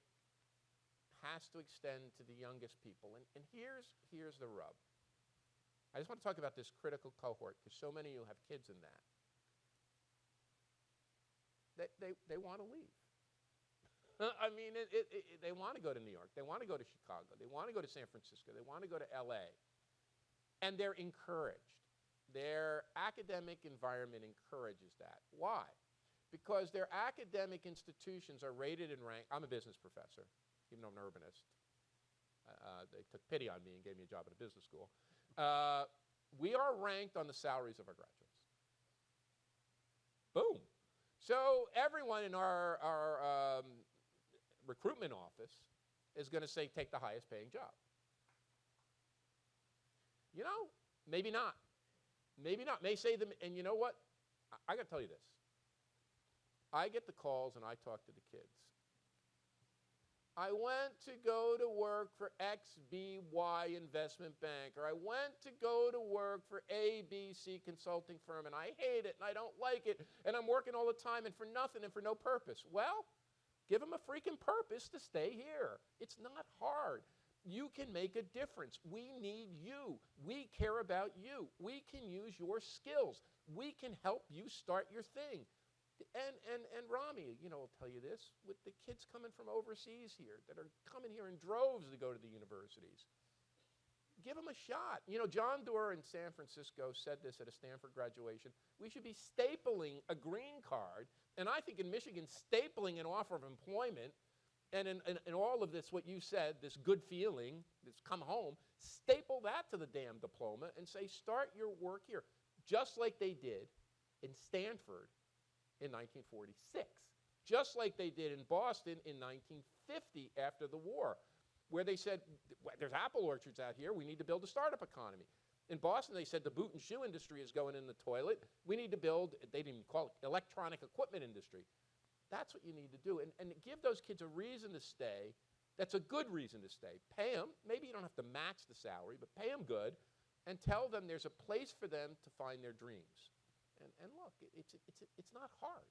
has to extend to the youngest people. And here's the rub. I just want to talk about this critical cohort, because so many of you have kids in that. They want to leave. I mean, they want to go to New York. They want to go to Chicago. They want to go to San Francisco. They want to go to LA. And they're encouraged. Their academic environment encourages that. Why? Because their academic institutions are rated and ranked. I'm a business professor, even though I'm an urbanist. They took pity on me and gave me a job at a business school. We are ranked on the salaries of our graduates. Boom. So everyone in our recruitment office is going to say, take the highest paying job. You know, maybe not. Maybe not. May say them, and you know what? I got to tell you this. I get the calls and I talk to the kids. I went to go to work for XBY Investment Bank, or I went to go to work for ABC Consulting Firm, and I hate it, and I don't like it, and I'm working all the time, and for nothing, and for no purpose. Well, give them a freaking purpose to stay here. It's not hard. You can make a difference. We need you. We care about you. We can use your skills. We can help you start your thing. And Rami, you know, will tell you this, with the kids coming from overseas here that are coming here in droves to go to the universities. Give them a shot. You know, John Doerr in San Francisco said this at a Stanford graduation. We should be stapling a green card, and I think in Michigan, stapling an offer of employment, and in all of this, what you said, this good feeling, this come home, staple that to the damn diploma and say, start your work here, just like they did in Stanford in 1946, just like they did in Boston in 1950 after the war, where they said, there's apple orchards out here, we need to build a startup economy. In Boston, they said the boot and shoe industry is going in the toilet. We need to build, they didn't even call it electronic equipment industry. That's what you need to do. And give those kids a reason to stay. That's a good reason to stay. Pay them. Maybe you don't have to match the salary, but pay them good and tell them there's a place for them to find their dreams. And look, it's not hard.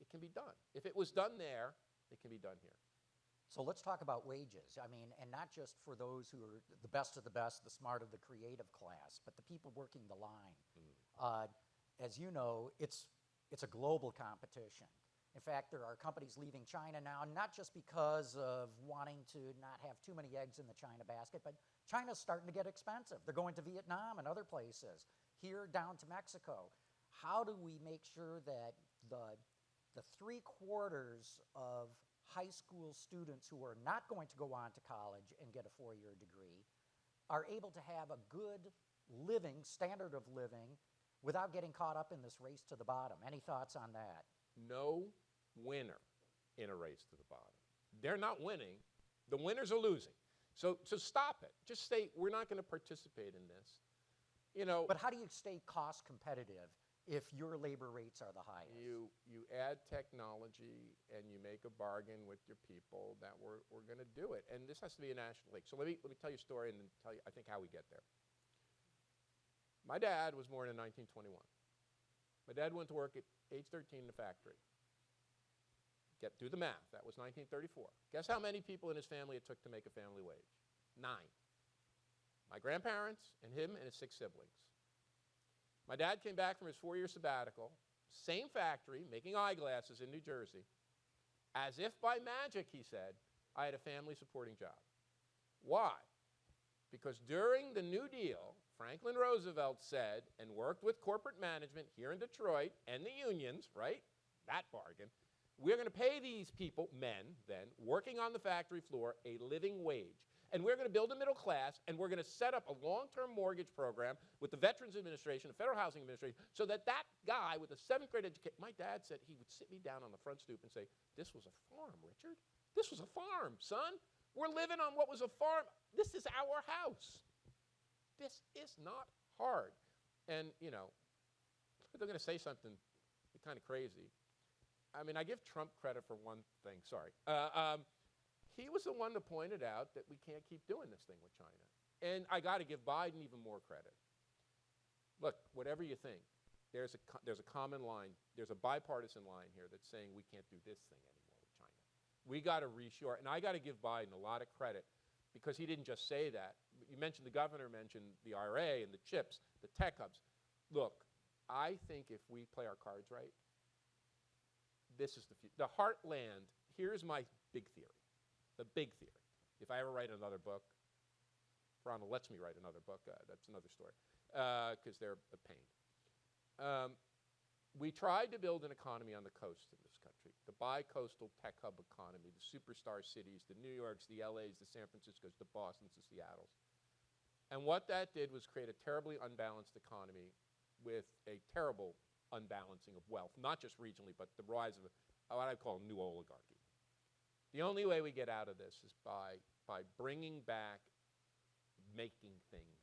It can be done. If it was done there, it can be done here. So let's talk about wages. I mean, and not just for those who are the best of the best, the smart of the creative class, but the people working the line. As you know, it's a global competition. In fact, there are companies leaving China now, not just because of wanting to not have too many eggs in the China basket, but China's starting to get expensive. They're going to Vietnam and other places, here down to Mexico. How do we make sure that the 3/4 of high school students who are not going to go on to college and get a 4-year degree are able to have a good living, standard of living, without getting caught up in this race to the bottom? Any thoughts on that? No winner in a race to the bottom. They're not winning. The winners are losing. So stop it. Just say, we're not going to participate in this. You know, But how do you stay cost competitive if your labor rates are the highest? you add technology and you make a bargain with your people that we're going to do it. And this has to be a national league. So let me tell you a story and then tell you, I think, how we get there. My dad was born in 1921. My dad went to work at age 13 in the factory. Do the math. That was 1934. Guess how many people in his family it took to make a family wage? 9. My grandparents and him and his 6 siblings. My dad came back from his 4-year sabbatical, same factory, making eyeglasses in New Jersey. As if by magic, he said, I had a family supporting job. Why? Because during the New Deal, Franklin Roosevelt said, and worked with corporate management here in Detroit and the unions, right? That bargain. We're going to pay these people, men then, working on the factory floor, a living wage. And we're going to build a middle class, and we're going to set up a long-term mortgage program with the Veterans Administration, the Federal Housing Administration, so that that guy with a 7th grade education, my dad said he would sit me down on the front stoop and say, this was a farm, Richard. This was a farm, son. We're living on what was a farm. This is our house. This is not hard. And, you know, they're going to say something kind of crazy. I mean, I give Trump credit for one thing. Sorry. He was the one that pointed out that we can't keep doing this thing with China. And I got to give Biden even more credit. Look, whatever you think, there's a common line. There's a bipartisan line here that's saying we can't do this thing anymore with China. We got to reshore. And I got to give Biden a lot of credit because he didn't just say that. You mentioned the governor mentioned the IRA and the chips, the tech hubs. Look, I think if we play our cards right, this is the future. The heartland, here's my big theory, the big theory. If I ever write another book, Ronald lets me write another book, that's another story, because they're a pain. We tried to build an economy on the coast in this country, the bi-coastal tech hub economy, the superstar cities, the New Yorks, the LAs, the San Franciscos, the Bostons, the Seattles. And what that did was create a terribly unbalanced economy with a terrible unbalancing of wealth, not just regionally, but the rise of what I call new oligarchy. The only way we get out of this is by bringing back making things.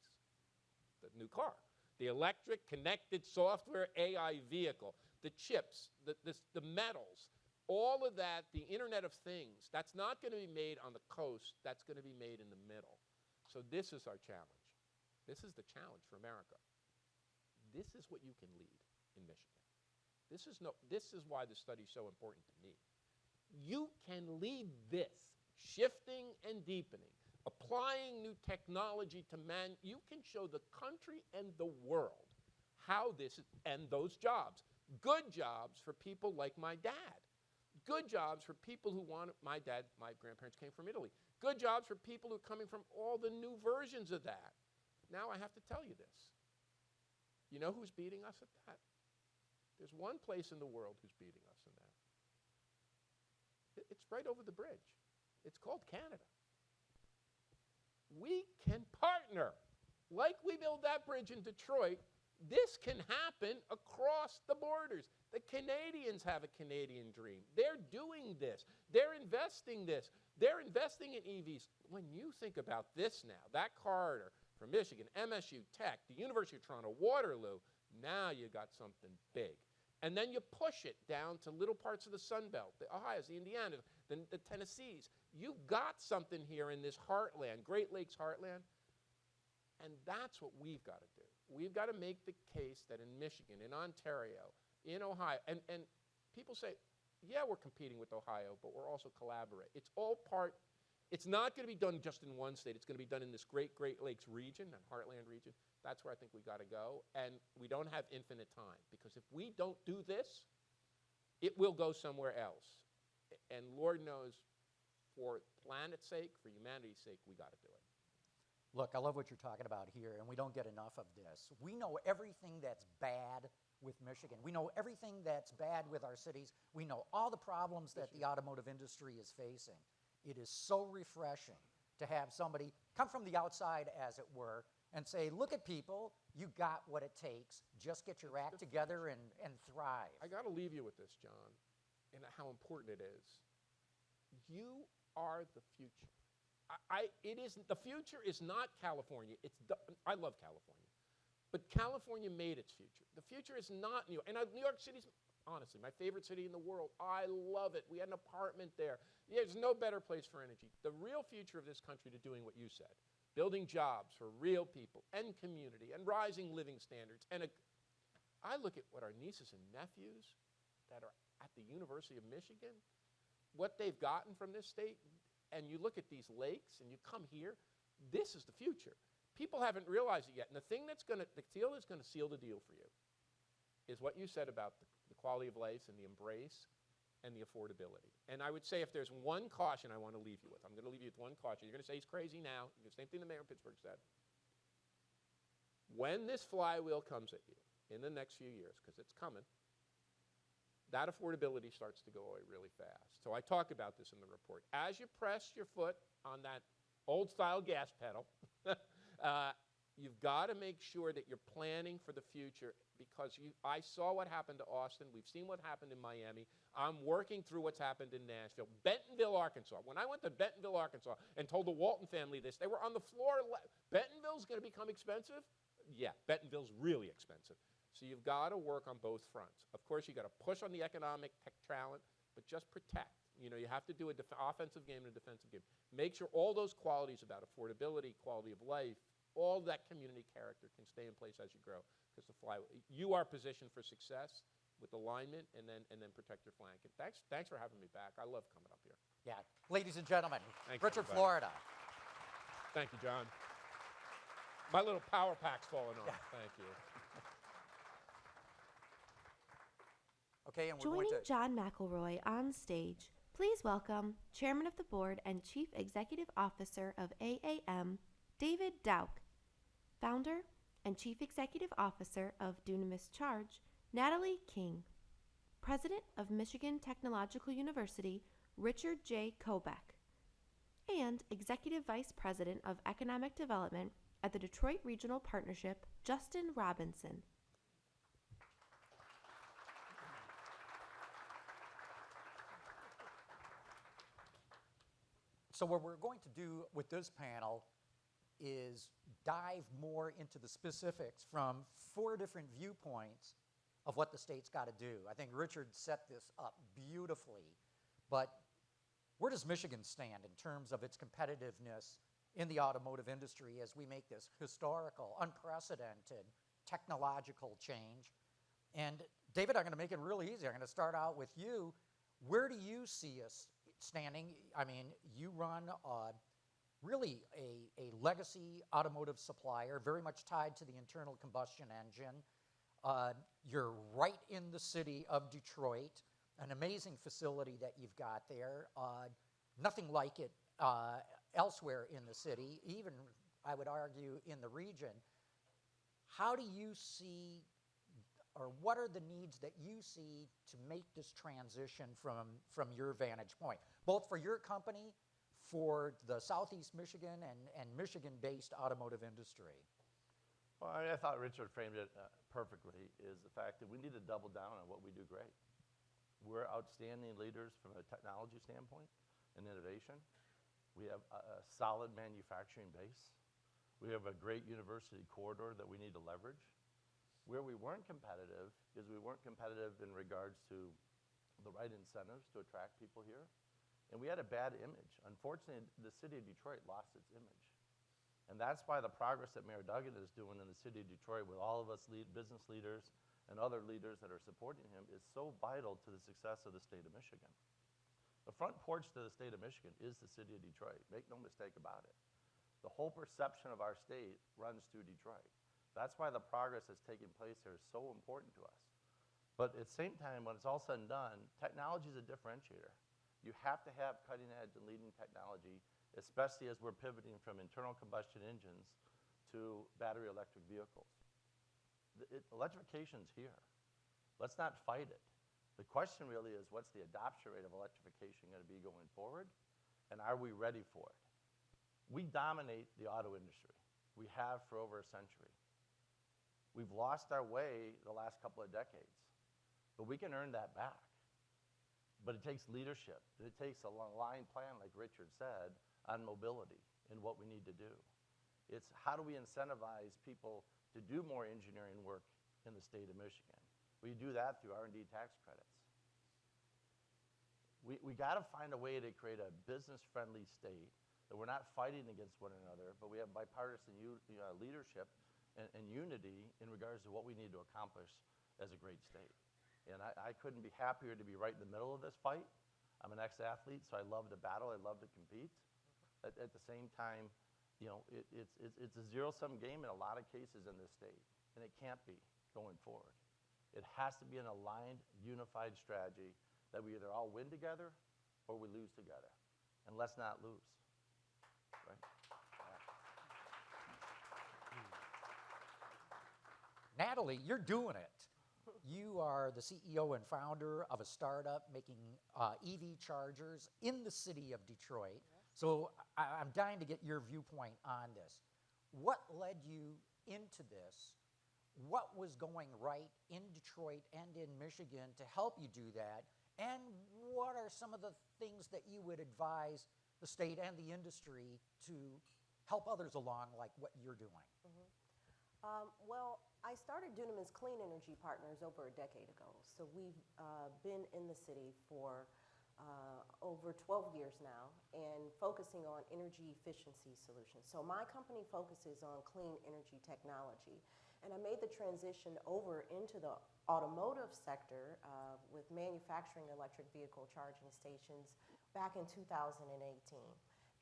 the new car, the electric connected software AI vehicle, the chips, the metals, all of that, the Internet of Things, that's not going to be made on the coast. That's going to be made in the middle. So this is our challenge. This is the challenge for America. This is what you can lead in Michigan. This is why this study is so important to me. You can lead this, shifting and deepening, applying new technology to man. You can show the country and the world how this is, and those jobs, good jobs for people like my dad, good jobs for people who want, my grandparents came from Italy, good jobs for people who are coming from all the new versions of that. Now I have to tell you this. You know who's beating us at that? There's one place in the world who's beating us in that. It's right over the bridge. It's called Canada. We can partner. Like we built that bridge in Detroit, this can happen across the borders. The Canadians have a Canadian dream. They're doing this. They're investing this. They're investing in EVs. When you think about this now, that corridor from Michigan, MSU, Tech, the University of Toronto, Waterloo, now you got something big. And then you push it down to little parts of the Sun Belt, the Ohio's, the Indianas, the Tennessees. You've got something here in this heartland, Great Lakes heartland, and that's what we've got to do. We've got to make the case that in Michigan, in Ontario, in Ohio, and people say, yeah, we're competing with Ohio, but we're also collaborating. It's all part, it's not going to be done just in one state. It's going to be done in this Great Lakes region, and heartland region. That's where I think we got to go, and we don't have infinite time, because if we don't do this, it will go somewhere else. And Lord knows, for planet's sake, for humanity's sake, we got to do it. Look, I love what you're talking about here, and we don't get enough of this. We know everything that's bad with Michigan. We know everything that's bad with our cities. We know all the problems that the automotive industry is facing. It is so refreshing to have somebody come from the outside, as it were, and say, look at people, you got what it takes. Just get your act together and thrive. I got to leave you with this, John, and how important it is. You are the future. The future is not California. I love California. But California made its future. The future is not New York. And New York City's, honestly, my favorite city in the world. I love it. We had an apartment there. There's no better place for energy. The real future of this country to doing what you said, building jobs for real people and community and rising living standards. And I look at what our nieces and nephews that are at the University of Michigan, what they've gotten from this state, and you look at these lakes and you come here, this is the future. People haven't realized it yet. And the thing the deal that's going to seal the deal for you is what you said about the quality of life and the embrace and the affordability. And I would say if there's one caution I want to leave you with, I'm going to leave you with one caution. You're going to say he's crazy now. The same thing the mayor of Pittsburgh said. When this flywheel comes at you in the next few years, because it's coming, that affordability starts to go away really fast. So I talk about this in the report. As you press your foot on that old-style gas pedal, you've got to make sure that you're planning for the future, because I saw what happened to Austin. We've seen what happened in Miami. I'm working through what's happened in Nashville. Bentonville, Arkansas. When I went to Bentonville, Arkansas, and told the Walton family this, they were on the floor. Bentonville's going to become expensive? Yeah, Bentonville's really expensive. So you've got to work on both fronts. Of course, you've got to push on the economic tech talent, but just protect. You have to do an offensive game and a defensive game. Make sure all those qualities about affordability, quality of life, all that community character can stay in place as you grow. Because you are positioned for success with alignment, and then protect your flank. And thanks for having me back. I love coming up here. Yeah, ladies and gentlemen, Richard, everybody. Florida. Thank you, John. My little power pack's falling off. Thank you. Okay, and we're Joining going to... John McElroy on stage, please welcome Chairman of the Board and Chief Executive Officer of AAM, David Dauch, Founder and Chief Executive Officer of Dunamis Charge, Natalie King, President of Michigan Technological University, Richard J. Koubek, and Executive Vice President of Economic Development at the Detroit Regional Partnership, Justin Robinson. So what we're going to do with this panel is dive more into the specifics from 4 different viewpoints of what the state's got to do. I think Richard set this up beautifully, but where does Michigan stand in terms of its competitiveness in the automotive industry as we make this historical, unprecedented technological change? And David, I'm going to make it real easy. I'm going to start out with you. Where do you see us standing? I mean, you run really a legacy automotive supplier, very much tied to the internal combustion engine. You're right in the city of Detroit, an amazing facility that you've got there. Nothing like it elsewhere in the city, even, I would argue, in the region. How do you see, or what are the needs that you see to make this transition from your vantage point, both for your company, for the Southeast Michigan and Michigan-based automotive industry? Well, I thought Richard framed it perfectly, is the fact that we need to double down on what we do great. We're outstanding leaders from a technology standpoint and innovation. We have a solid manufacturing base. We have a great university corridor that we need to leverage. Where we weren't competitive is we weren't competitive in regards to the right incentives to attract people here. And we had a bad image. Unfortunately, the city of Detroit lost its image. And that's why the progress that Mayor Duggan is doing in the city of Detroit with all of us business leaders and other leaders that are supporting him is so vital to the success of the state of Michigan. The front porch to the state of Michigan is the city of Detroit. Make no mistake about it. The whole perception of our state runs through Detroit. That's why the progress that's taking place here is so important to us. But at the same time, when it's all said and done, technology is a differentiator. You have to have cutting edge and leading technology, especially as we're pivoting from internal combustion engines to battery electric vehicles. Electrification's here. Let's not fight it. The question really is, what's the adoption rate of electrification going to be going forward, and are we ready for it? We dominate the auto industry. We have for over a century. We've lost our way the last couple of decades, but we can earn that back. But it takes leadership. It takes a line plan, like Richard said, on mobility and what we need to do. It's how do we incentivize people to do more engineering work in the state of Michigan? We do that through R&D tax credits. We got to find a way to create a business-friendly state that we're not fighting against one another, but we have bipartisan leadership and unity in regards to what we need to accomplish as a great state. And I couldn't be happier to be right in the middle of this fight. I'm an ex-athlete, so I love to battle. I love to compete. At the same time, it's a zero-sum game in a lot of cases in this state, and it can't be going forward. It has to be an aligned, unified strategy that we either all win together or we lose together. And let's not lose. Right? Natalie, you're doing it. You are the CEO and founder of a startup making EV chargers in the city of Detroit. So I'm dying to get your viewpoint on this. What led you into this? What was going right in Detroit and in Michigan to help you do that? And what are some of the things that you would advise the state and the industry to help others along like what you're doing? Well, I started Dunamis Clean Energy Partners over a decade ago. So we've been in the city for over 12 years now and focusing on energy efficiency solutions. So my company focuses on clean energy technology. And I made the transition over into the automotive sector with manufacturing electric vehicle charging stations back in 2018.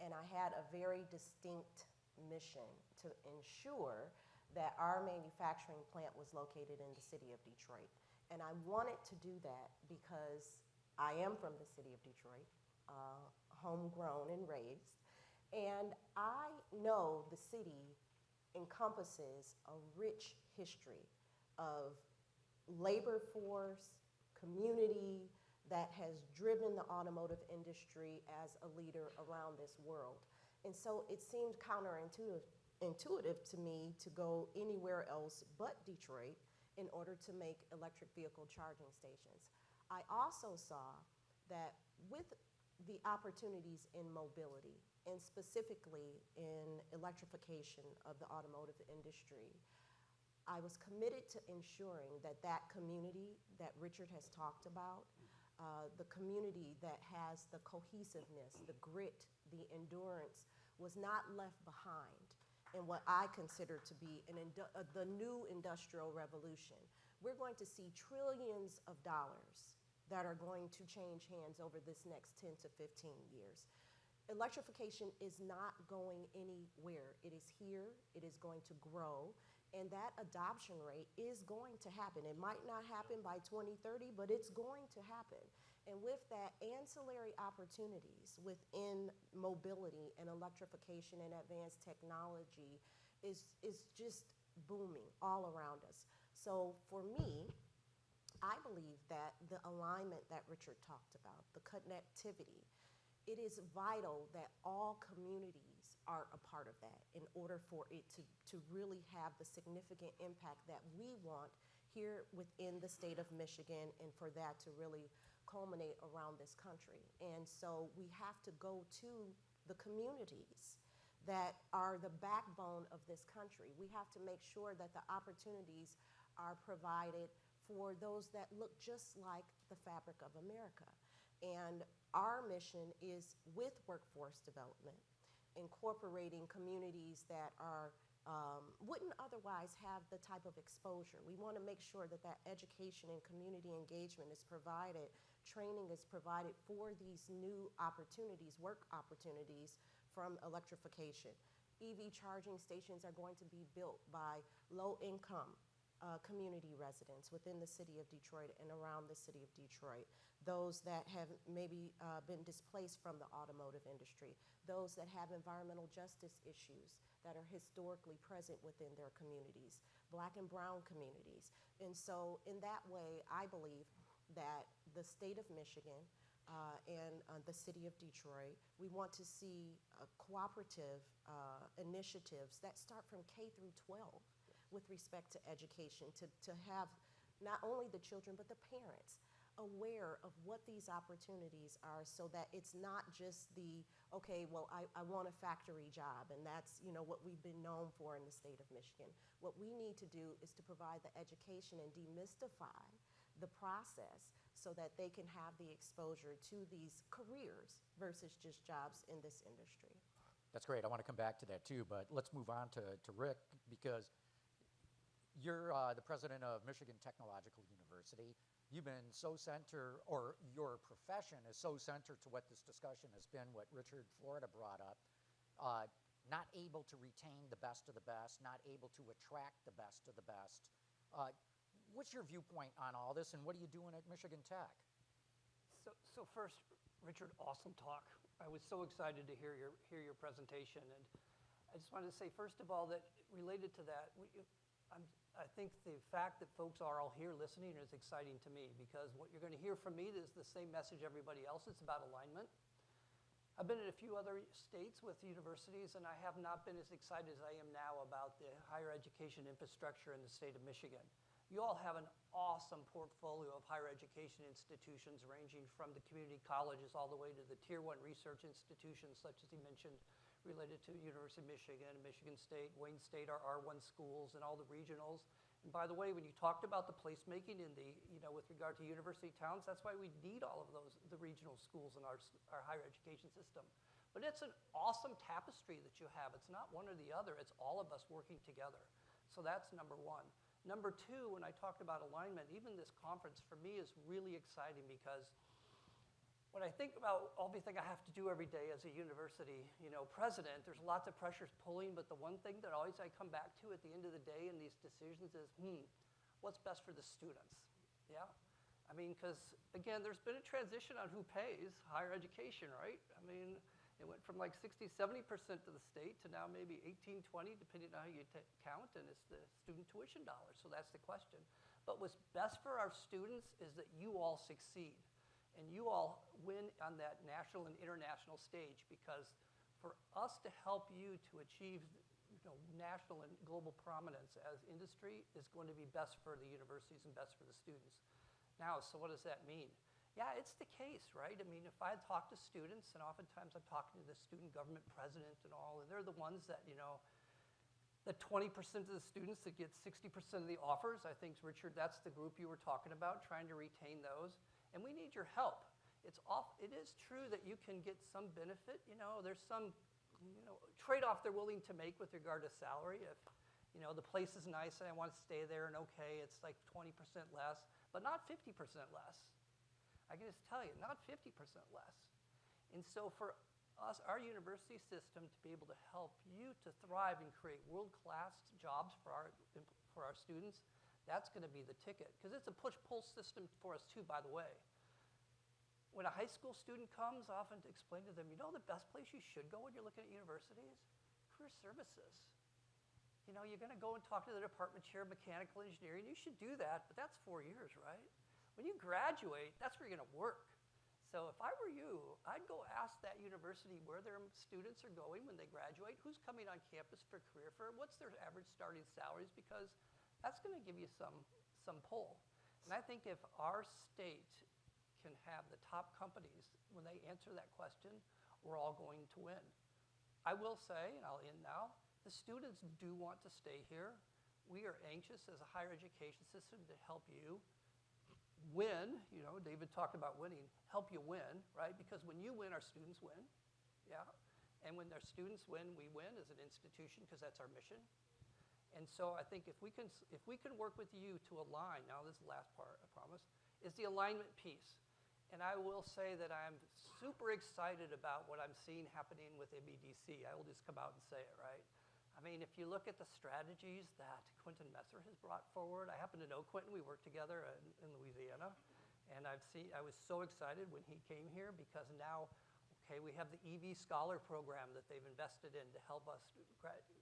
And I had a very distinct mission to ensure that our manufacturing plant was located in the city of Detroit. And I wanted to do that because I am from the city of Detroit, homegrown and raised. And I know the city encompasses a rich history of labor force, community that has driven the automotive industry as a leader around this world. And so it seemed counterintuitive to me to go anywhere else but Detroit in order to make electric vehicle charging stations. I also saw that with the opportunities in mobility and specifically in electrification of the automotive industry, I was committed to ensuring that that community that Richard has talked about, the community that has the cohesiveness, the grit, the endurance, was not left behind in what I consider to be the new industrial revolution. We're going to see trillions of dollars that are going to change hands over this next 10 to 15 years. Electrification is not going anywhere. It is here, it is going to grow, and that adoption rate is going to happen. It might not happen by 2030, but it's going to happen. And with that, ancillary opportunities within mobility and electrification and advanced technology is just booming all around us. So for me, I believe that the alignment that Richard talked about, the connectivity, it is vital that all communities are a part of that in order for it to really have the significant impact that we want here within the state of Michigan, and for that to really culminate around this country. And so we have to go to the communities that are the backbone of this country. We have to make sure that the opportunities are provided for those that look just like the fabric of America. And our mission is with workforce development, incorporating communities that are wouldn't otherwise have the type of exposure. We want to make sure that that education and community engagement is provided, training is provided for these new opportunities, work opportunities from electrification. EV charging stations are going to be built by low-income community residents within the city of Detroit and around the city of Detroit, those that have maybe been displaced from the automotive industry, those that have environmental justice issues that are historically present within their communities, Black and brown communities. And so in that way, I believe that the state of Michigan and the city of Detroit, we want to see cooperative initiatives that start from K through 12 with respect to education, to have not only the children but the parents aware of what these opportunities are, so that it's not just the, okay, well, I want a factory job, and that's, you know, what we've been known for in the state of Michigan. What we need to do is to provide the education and demystify the process so that they can have the exposure to these careers versus just jobs in this industry. That's great. I want to come back to that too, but let's move on to Rick, because you're the president of Michigan Technological University. You've been so or your profession is so centered to what this discussion has been, what Richard Florida brought up, not able to retain the best of the best, not able to attract the best of the best. What's your viewpoint on all this, and what are you doing at Michigan Tech? So first, Richard, awesome talk. I was so excited to hear your presentation, and I just wanted to say, first of all, that related to that, I think the fact that folks are all here listening is exciting to me, because what you're going to hear from me is the same message everybody else. It's about alignment. I've been in a few other states with universities, and I have not been as excited as I am now about the higher education infrastructure in the state of Michigan. You all have an awesome portfolio of higher education institutions, ranging from the community colleges all the way to the Tier 1 research institutions, such as he mentioned, related to University of Michigan, Michigan State, Wayne State, our R1 schools, and all the regionals. And by the way, when you talked about the placemaking in the, with regard to university towns, that's why we need all of those, the regional schools in our higher education system. But it's an awesome tapestry that you have. It's not one or the other. It's all of us working together. So that's number one. Number two, when I talked about alignment, even this conference for me is really exciting, because when I think about everything I have to do every day as a university, president, there's lots of pressures pulling, but the one thing that always I come back to at the end of the day in these decisions is, what's best for the students? Yeah? I mean, because again, there's been a transition on who pays higher education, right? I mean, it went from like 60, 70% to the state to now maybe 18, 20, depending on how you count, and it's the student tuition dollars. So that's the question. But what's best for our students is that you all succeed and you all win on that national and international stage, because for us to help you to achieve national and global prominence as industry is going to be best for the universities and best for the students. Now, so what does that mean? Yeah, it's the case, right? I mean, if I talk to students, and oftentimes I'm talking to the student government president and all, and they're the ones that, the 20% of the students that get 60% of the offers, I think, Richard, that's the group you were talking about, trying to retain those. And we need your help. It is true that you can get some benefit. There's some trade-off they're willing to make with regard to salary. If the place is nice and I want to stay there, and okay, it's like 20% less, but not 50% less. I can just tell you, not 50% less. And so for us, our university system, to be able to help you to thrive and create world-class jobs for our students, that's going to be the ticket. Because it's a push-pull system for us too, by the way. When a high school student comes, I often explain to them, the best place you should go when you're looking at universities? Career services. You're going to go and talk to the department chair of mechanical engineering. You should do that, but that's 4 years, right? When you graduate, that's where you're going to work. So if I were you, I'd go ask that university where their students are going when they graduate, who's coming on campus for career fair, what's their average starting salaries, because that's going to give you some pull. And I think if our state can have the top companies, when they answer that question, we're all going to win. I will say, and I'll end now, the students do want to stay here. We are anxious as a higher education system to help you win. David talked about winning, help you win, right? Because when you win, our students win, yeah? And when our students win, we win as an institution, because that's our mission. And so I think if we can work with you to align, now this is the last part, I promise, is the alignment piece. And I will say that I'm super excited about what I'm seeing happening with MEDC. I will just come out and say it, right? I mean, if you look at the strategies that Quentin Messer has brought forward, I happen to know Quentin. We worked together in Louisiana. And I was so excited when he came here, because now, okay, we have the EV Scholar program that they've invested in to help us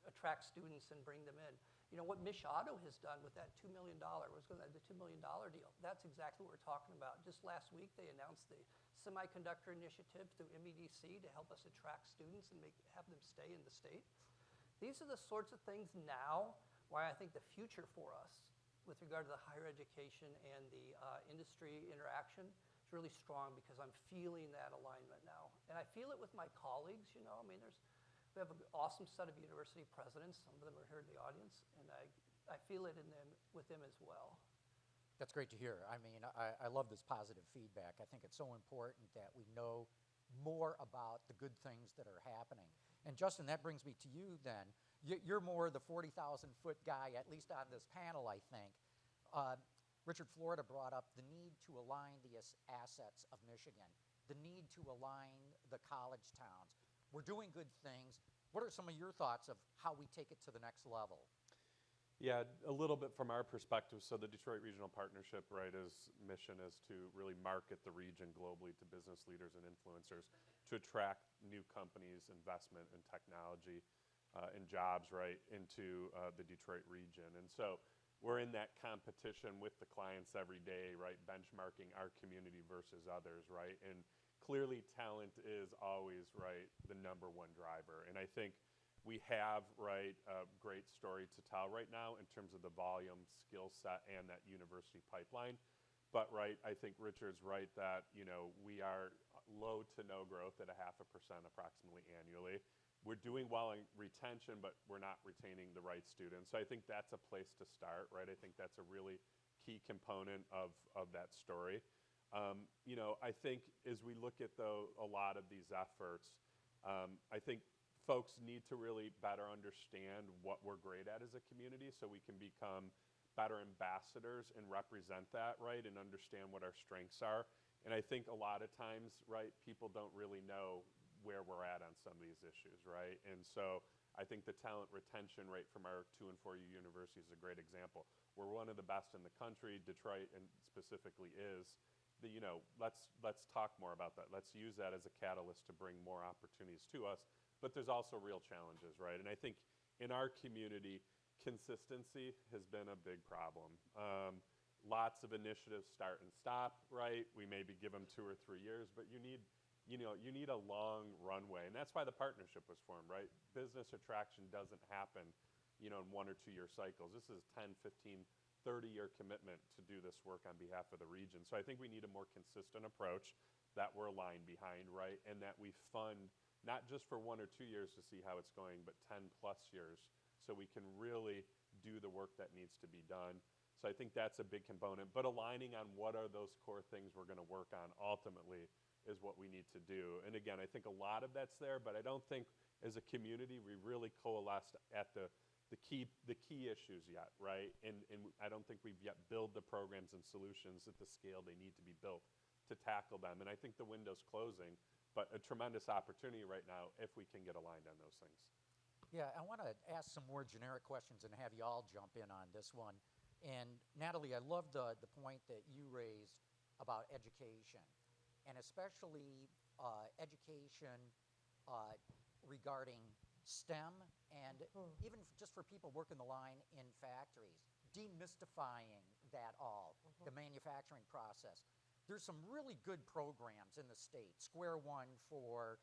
attract students and bring them in. What MICHauto has done with that $2 million, the $2 million deal, that's exactly what we're talking about. Just last week, they announced the semiconductor initiative through MEDC to help us attract students and have them stay in the state. These are the sorts of things now why I think the future for us with regard to the higher education and the industry interaction is really strong, because I'm feeling that alignment now. And I feel it with my colleagues, we have an awesome set of university presidents. Some of them are here in the audience, and I feel it with them as well. That's great to hear. I mean, I love this positive feedback. I think it's so important that we know more about the good things that are happening. And Justin, that brings me to you then. You're more the 40,000-foot guy, at least on this panel, I think. Richard Florida brought up the need to align the assets of Michigan, the need to align the college towns. We're doing good things. What are some of your thoughts of how we take it to the next level? Yeah, a little bit from our perspective. So the Detroit Regional Partnership, right, mission is to really market the region globally to business leaders and influencers to attract new companies, investment and technology and jobs, right, into the Detroit region. And so we're in that competition with the clients every day, right, benchmarking our community versus others, right? And clearly talent is always, right, the number one driver. And I think we have, right, a great story to tell right now in terms of the volume, skill set, and that university pipeline. But, right, I think Richard's right that, we are low to no growth at 0.5% approximately annually. We're doing well in retention, but we're not retaining the right students. So I think that's a place to start, right? I think that's a really key component of that story. I think as we look at a lot of these efforts, I think folks need to really better understand what we're great at as a community so we can become better ambassadors and represent that, right, and understand what our strengths are. And I think a lot of times, right, people don't really know where we're at on some of these issues, right? And so I think the talent retention rate from our 2- and 4-year universities is a great example. We're one of the best in the country. Detroit and specifically is. Let's talk more about that. Let's use that as a catalyst to bring more opportunities to us. But there's also real challenges, right? And I think in our community, consistency has been a big problem. Lots of initiatives start and stop, right? We maybe give them 2 or 3 years, but you need a long runway. And that's why the partnership was formed, right? Business attraction doesn't happen, in 1 or 2 year cycles. This is 10, 15, 30-year commitment to do this work on behalf of the region. So I think we need a more consistent approach that we're aligned behind, right? And that we fund not just for 1 or 2 years to see how it's going, but 10+ years so we can really do the work that needs to be done. So I think that's a big component. But aligning on what are those core things we're going to work on ultimately is what we need to do. And again, I think a lot of that's there, but I don't think as a community we really coalesced at the key issues yet, right? And I don't think we've yet built the programs and solutions at the scale they need to be built to tackle them. And I think the window's closing, but a tremendous opportunity right now if we can get aligned on those things. Yeah, I want to ask some more generic questions and have you all jump in on this one. And Natalie, I love the point that you raised about education, and especially education regarding STEM and even just for people working the line in factories, demystifying that all, the manufacturing process. There's some really good programs in the state. Square One for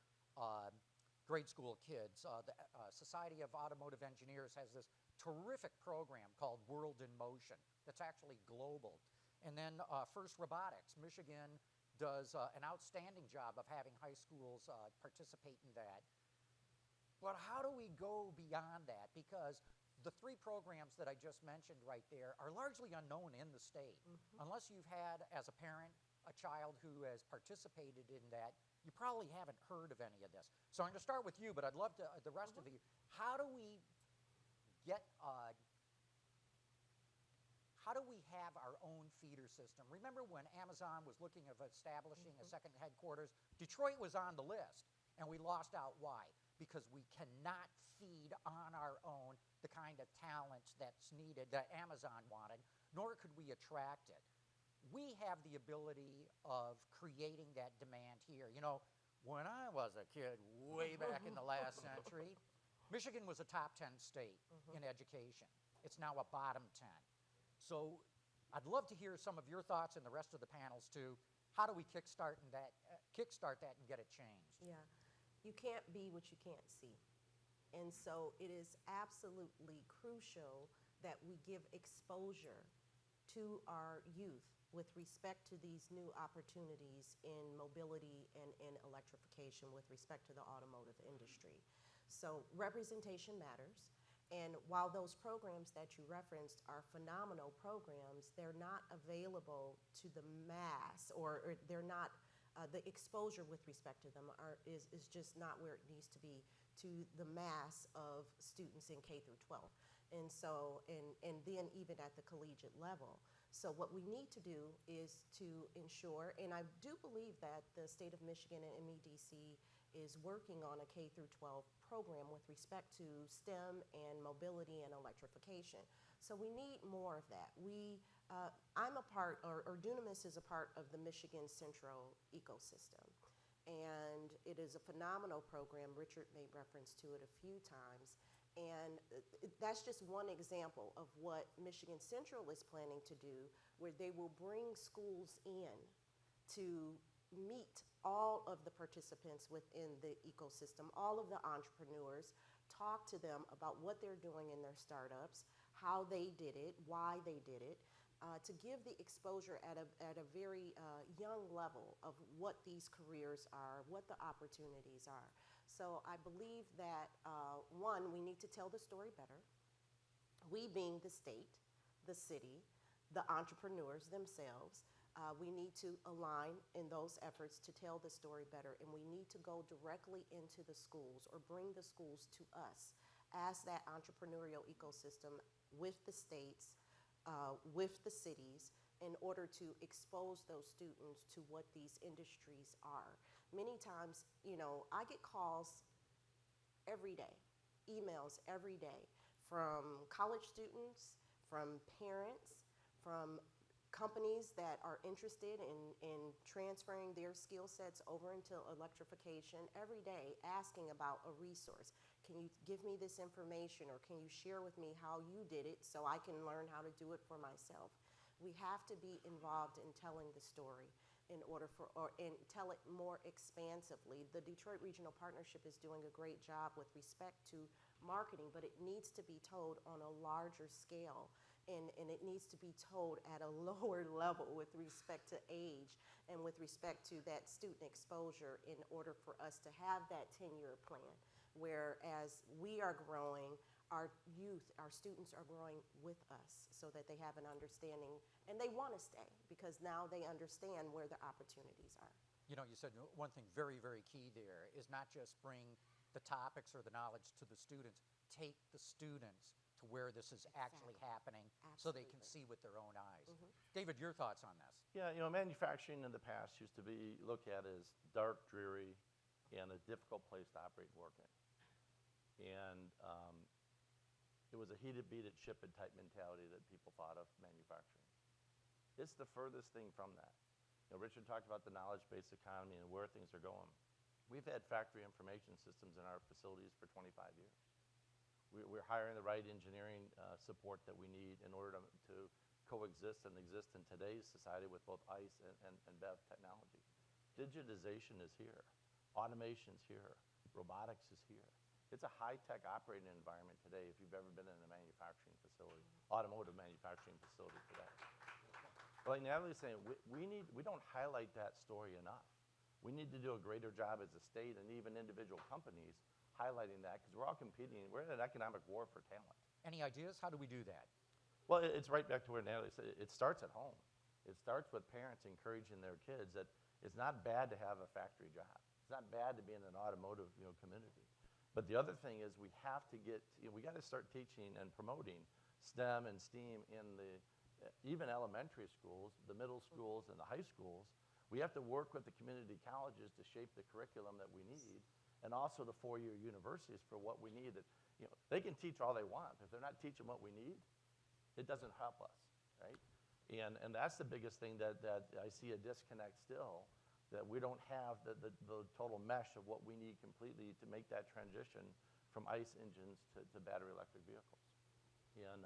grade school kids. The Society of Automotive Engineers has this terrific program called World in Motion that's actually global. And then First Robotics, Michigan does an outstanding job of having high schools participate in that. But how do we go beyond that? Because the 3 programs that I just mentioned right there are largely unknown in the state. Unless you've had, as a parent, a child who has participated in that, you probably haven't heard of any of this. So I'm going to start with you, but I'd love to, the rest of you, how do we get, how do we have our own feeder system? Remember when Amazon was looking at establishing a second headquarters? Detroit was on the list, and we lost out. Why? Because we cannot feed on our own the kind of talent that's needed, that Amazon wanted, nor could we attract it. We have the ability of creating that demand here. You know, when I was a kid, way back in the last century, Michigan was a top 10 state in education. It's now a bottom 10. So I'd love to hear some of your thoughts and the rest of the panels too. How do we kickstart that and get it changed? Yeah, you can't be what you can't see. And so it is absolutely crucial that we give exposure to our youth with respect to these new opportunities in mobility and in electrification with respect to the automotive industry. So representation matters. And while those programs that you referenced are phenomenal programs, they're not available to the mass, or they're not, the exposure with respect to them is just not where it needs to be to the mass of students in K through 12. And so, and then even at the collegiate level. So what we need to do is to ensure, and I do believe that the state of Michigan and MEDC is working on a K through 12 program with respect to STEM and mobility and electrification. So we need more of that. I'm a part, or Dunamis is a part of the Michigan Central ecosystem. And it is a phenomenal program. Richard made reference to it a few times. And that's just one example of what Michigan Central is planning to do, where they will bring schools in to meet all of the participants within the ecosystem, all of the entrepreneurs, talk to them about what they're doing in their startups, how they did it, why they did it, to give the exposure at a very young level of what these careers are, what the opportunities are. So I believe that, one, we need to tell the story better. We being the state, the city, the entrepreneurs themselves, we need to align in those efforts to tell the story better, and we need to go directly into the schools or bring the schools to us as that entrepreneurial ecosystem with the states, with the cities, in order to expose those students to what these industries are. Many times, you know, I get calls every day, emails every day from college students, from parents, from companies that are interested in transferring their skill sets over into electrification every day, asking about a resource. Can you give me this information, or can you share with me how you did it so I can learn how to do it for myself? We have to be involved in telling the story in order for, and tell it more expansively. The Detroit Regional Partnership is doing a great job with respect to marketing, but it needs to be told on a larger scale. and it needs to be told at a lower level with respect to age and with respect to that student exposure in order for us to have that 10-year plan. Whereas we are growing, our youth, our students are growing with us so that they have an understanding and they want to stay because now they understand where the opportunities are. You know, you said one thing very, very key there is not just bring the topics or the knowledge to the students, take the students to where this is actually happening so they can see with their own eyes. David, your thoughts on this? Yeah, you know, manufacturing in the past used to be looked at as dark, dreary, and a difficult place to operate and work in. And it was a heat it, beat it, ship it type mentality that people thought of manufacturing. It's the furthest thing from that. You know, Richard talked about the knowledge-based economy and where things are going. We've had factory information systems in our facilities for 25 years. We're hiring the right engineering support that we need in order to coexist and exist in today's society with both ICE and BEV technology. Digitization is here. Automation's here. Robotics is here. It's a high-tech operating environment today if you've ever been in a manufacturing facility, automotive manufacturing facility today. Like Natalie's saying, we don't highlight that story enough. We need to do a greater job as a state and even individual companies highlighting that because we're all competing. We're in an economic war for talent. Any ideas? How do we do that? Well, it's right back to where Natalie said. It starts at home. It starts with parents encouraging their kids that it's not bad to have a factory job. It's not bad to be in an automotive community. But the other thing is we have to we got to start teaching and promoting STEM and STEAM in the even elementary schools, the middle schools, and the high schools. We have to work with the community colleges to shape the curriculum that we need, and also the four-year universities for what we need. They can teach all they want. If they're not teaching what we need, it doesn't help us, right? And that's the biggest thing that I see a disconnect still, that we don't have the total mesh of what we need completely to make that transition from ICE engines to battery electric vehicles. And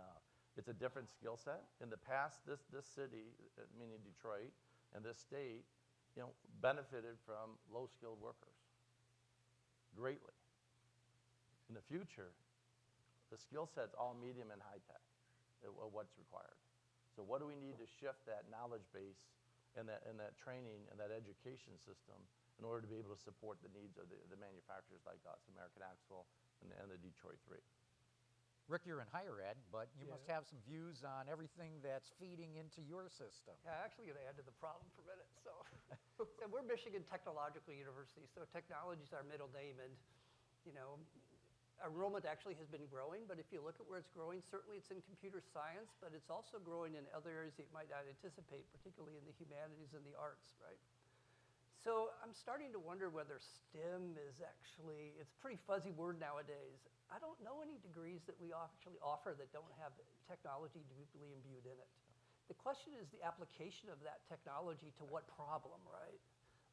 it's a different skill set. In the past, this city, meaning Detroit, and this state, benefited from low-skilled workers greatly. In the future, the skill set's all medium and high-tech, what's required. So what do we need to shift that knowledge base and that training and that education system in order to be able to support the needs of the manufacturers like us, American Axle and the Detroit 3. Rick, you're in higher ed, but you must have some views on everything that's feeding into your system. Yeah, I'm actually going to add to the problem for a minute. So we're Michigan Technological University, so technology is our middle name. And, our enrollment actually has been growing, but if you look at where it's growing, certainly it's in computer science, but it's also growing in other areas that you might not anticipate, particularly in the humanities and the arts, right? So I'm starting to wonder whether STEM is actually, it's a pretty fuzzy word nowadays. I don't know any degrees that we actually offer that don't have technology deeply imbued in it. The question is the application of that technology to what problem, right?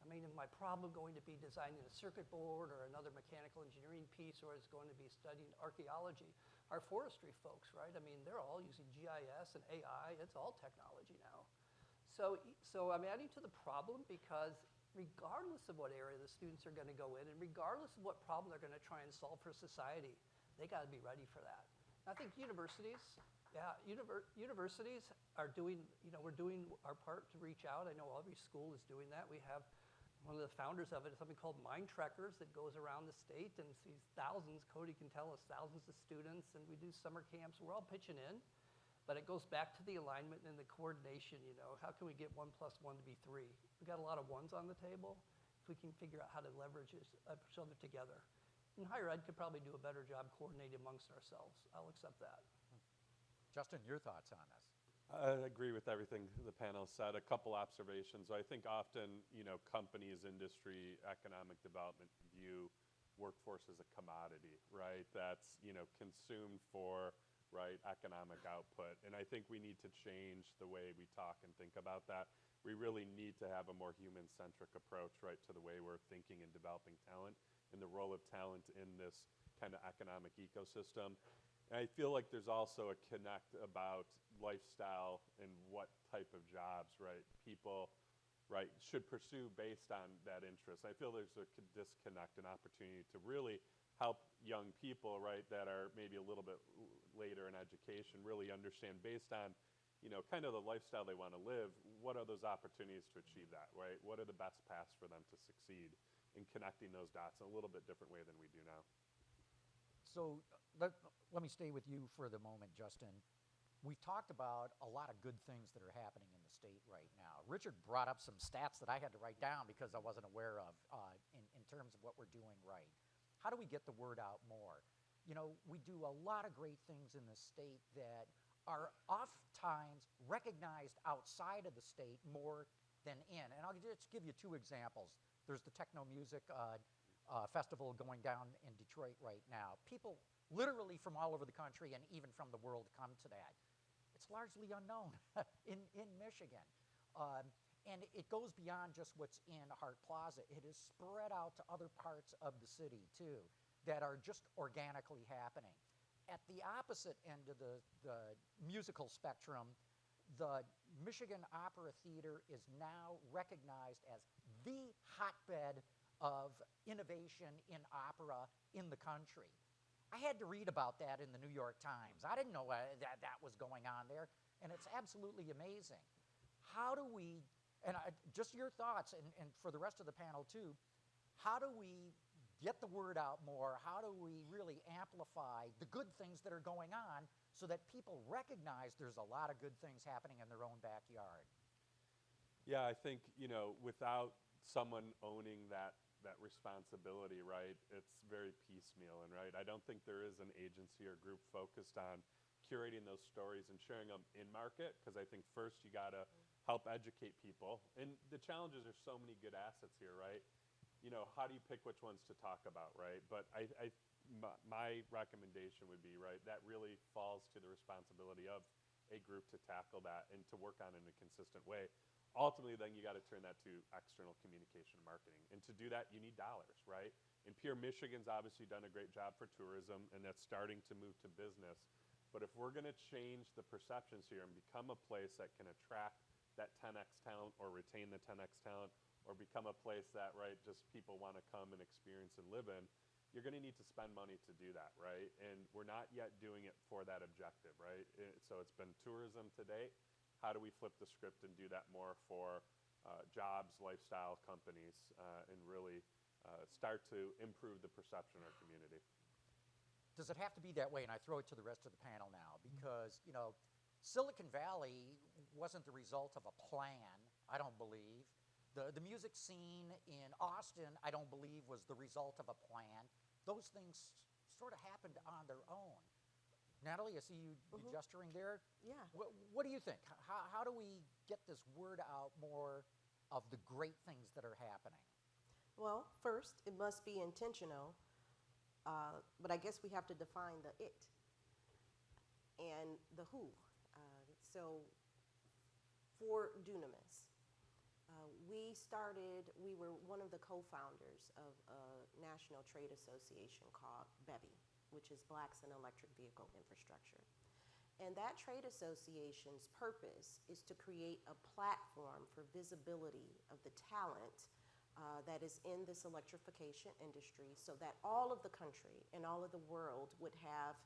I mean, is my problem going to be designing a circuit board or another mechanical engineering piece, or is it going to be studying archaeology? Our forestry folks, right? I mean, they're all using GIS and AI. It's all technology now. So I'm adding to the problem because regardless of what area the students are going to go in and regardless of what problem they're going to try and solve for society, they got to be ready for that. I think universities are doing, we're doing our part to reach out. I know every school is doing that. We have one of the founders of it is something called Mind Trekkers that goes around the state and sees thousands, Cody can tell us, thousands of students, and we do summer camps. We're all pitching in, but it goes back to the alignment and the coordination, How can we get 1 + 1 to be 3? We got a lot of ones on the table. If we can figure out how to leverage each other together. And higher ed could probably do a better job coordinating amongst ourselves. I'll accept that. Justin, your thoughts on this? I agree with everything the panel said. A couple observations. I think often, companies, industry, economic development view workforce as a commodity, right? That's, consumed for, right, economic output. And I think we need to change the way we talk and think about that. We really need to have a more human-centric approach, right, to the way we're thinking and developing talent and the role of talent in this kind of economic ecosystem. And I feel like there's also a connect about lifestyle and what type of jobs, right, people, right, should pursue based on that interest. I feel there's a disconnect, an opportunity to really help young people, right, that are maybe a little bit later in education really understand based on, kind of the lifestyle they want to live, what are those opportunities to achieve that, right? What are the best paths for them to succeed in connecting those dots in a little bit different way than we do now? So let me stay with you for the moment, Justin. We've talked about a lot of good things that are happening in the state right now. Richard brought up some stats that I had to write down because I wasn't aware of in terms of what we're doing right. How do we get the word out more? We do a lot of great things in the state that are oftentimes recognized outside of the state more than in. And I'll just give you two examples. There's the Techno Music Festival going down in Detroit right now. People literally from all over the country and even from the world come to that. It's largely unknown in Michigan. And it goes beyond just what's in Hart Plaza. It is spread out to other parts of the city, too, that are just organically happening. At the opposite end of the musical spectrum, the Michigan Opera Theater is now recognized as the hotbed of innovation in opera in the country. I had to read about that in the New York Times. I didn't know that was going on there, and it's absolutely amazing. How do we, and just your thoughts, and for the rest of the panel too, how do we get the word out more? How do we really amplify the good things that are going on so that people recognize there's a lot of good things happening in their own backyard? Yeah, I think, without someone owning that responsibility, right, it's very piecemeal, and right, I don't think there is an agency or group focused on curating those stories and sharing them in market, because I think first you got to help educate people. And the challenges are so many good assets here, right? How do you pick which ones to talk about, right? But my recommendation would be, right, that really falls to the responsibility of a group to tackle that and to work on it in a consistent way. Ultimately, then you got to turn that to external communication and marketing. And to do that, you need dollars, right? And Pierre, Michigan's obviously done a great job for tourism, and that's starting to move to business. But if we're going to change the perceptions here and become a place that can attract that 10X talent or retain the 10X talent, or become a place that, right, just people want to come and experience and live in, you're going to need to spend money to do that, right? And we're not yet doing it for that objective, right? So it's been tourism to date. How do we flip the script and do that more for jobs, lifestyle companies, and really start to improve the perception of our community? Does it have to be that way? And I throw it to the rest of the panel now because, Silicon Valley wasn't the result of a plan, I don't believe. The music scene in Austin, I don't believe, was the result of a plan. Those things sort of happened on their own. Natalie, I see you gesturing there. Yeah. What do you think? How do we get this word out more of the great things that are happening? Well, first, it must be intentional, but I guess we have to define the it and the who. So for Dunamis, we were one of the co-founders of a national trade association called BEVI, which is Blacks in Electric Vehicle Infrastructure. And that trade association's purpose is to create a platform for visibility of the talent that is in this electrification industry so that all of the country and all of the world would have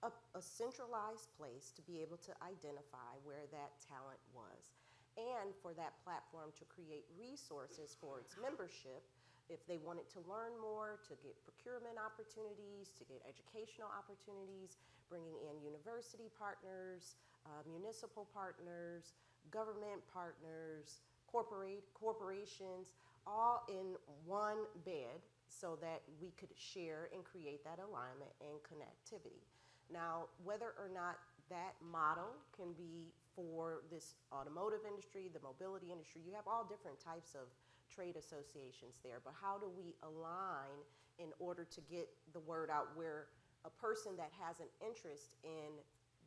a centralized place to be able to identify where that talent was. And for that platform to create resources for its membership if they wanted to learn more, to get procurement opportunities, to get educational opportunities, bringing in university partners, municipal partners, government partners, corporations, all in one bed so that we could share and create that alignment and connectivity. Now, whether or not that model can be for this automotive industry, the mobility industry, you have all different types of trade associations there, but how do we align in order to get the word out where a person that has an interest in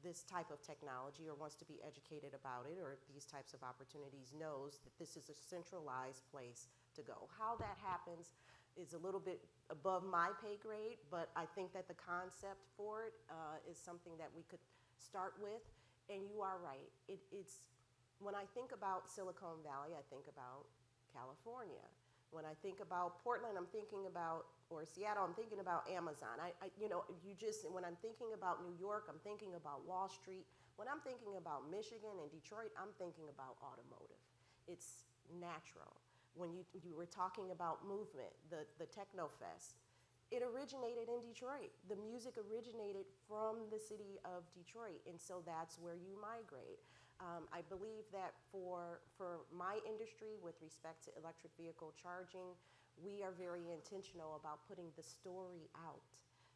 this type of technology or wants to be educated about it or these types of opportunities knows that this is a centralized place to go. How that happens is a little bit above my pay grade, but I think that the concept for it is something that we could start with. And you are right. It's when I think about Silicon Valley, I think about California. When I think about Portland, I'm thinking about, or Seattle, I'm thinking about Amazon. When I'm thinking about New York, I'm thinking about Wall Street. When I'm thinking about Michigan and Detroit, I'm thinking about automotive. It's natural. When you were talking about movement, the Technofest, it originated in Detroit. The music originated from the city of Detroit, and so that's where you migrate. I believe that for my industry, with respect to electric vehicle charging, we are very intentional about putting the story out.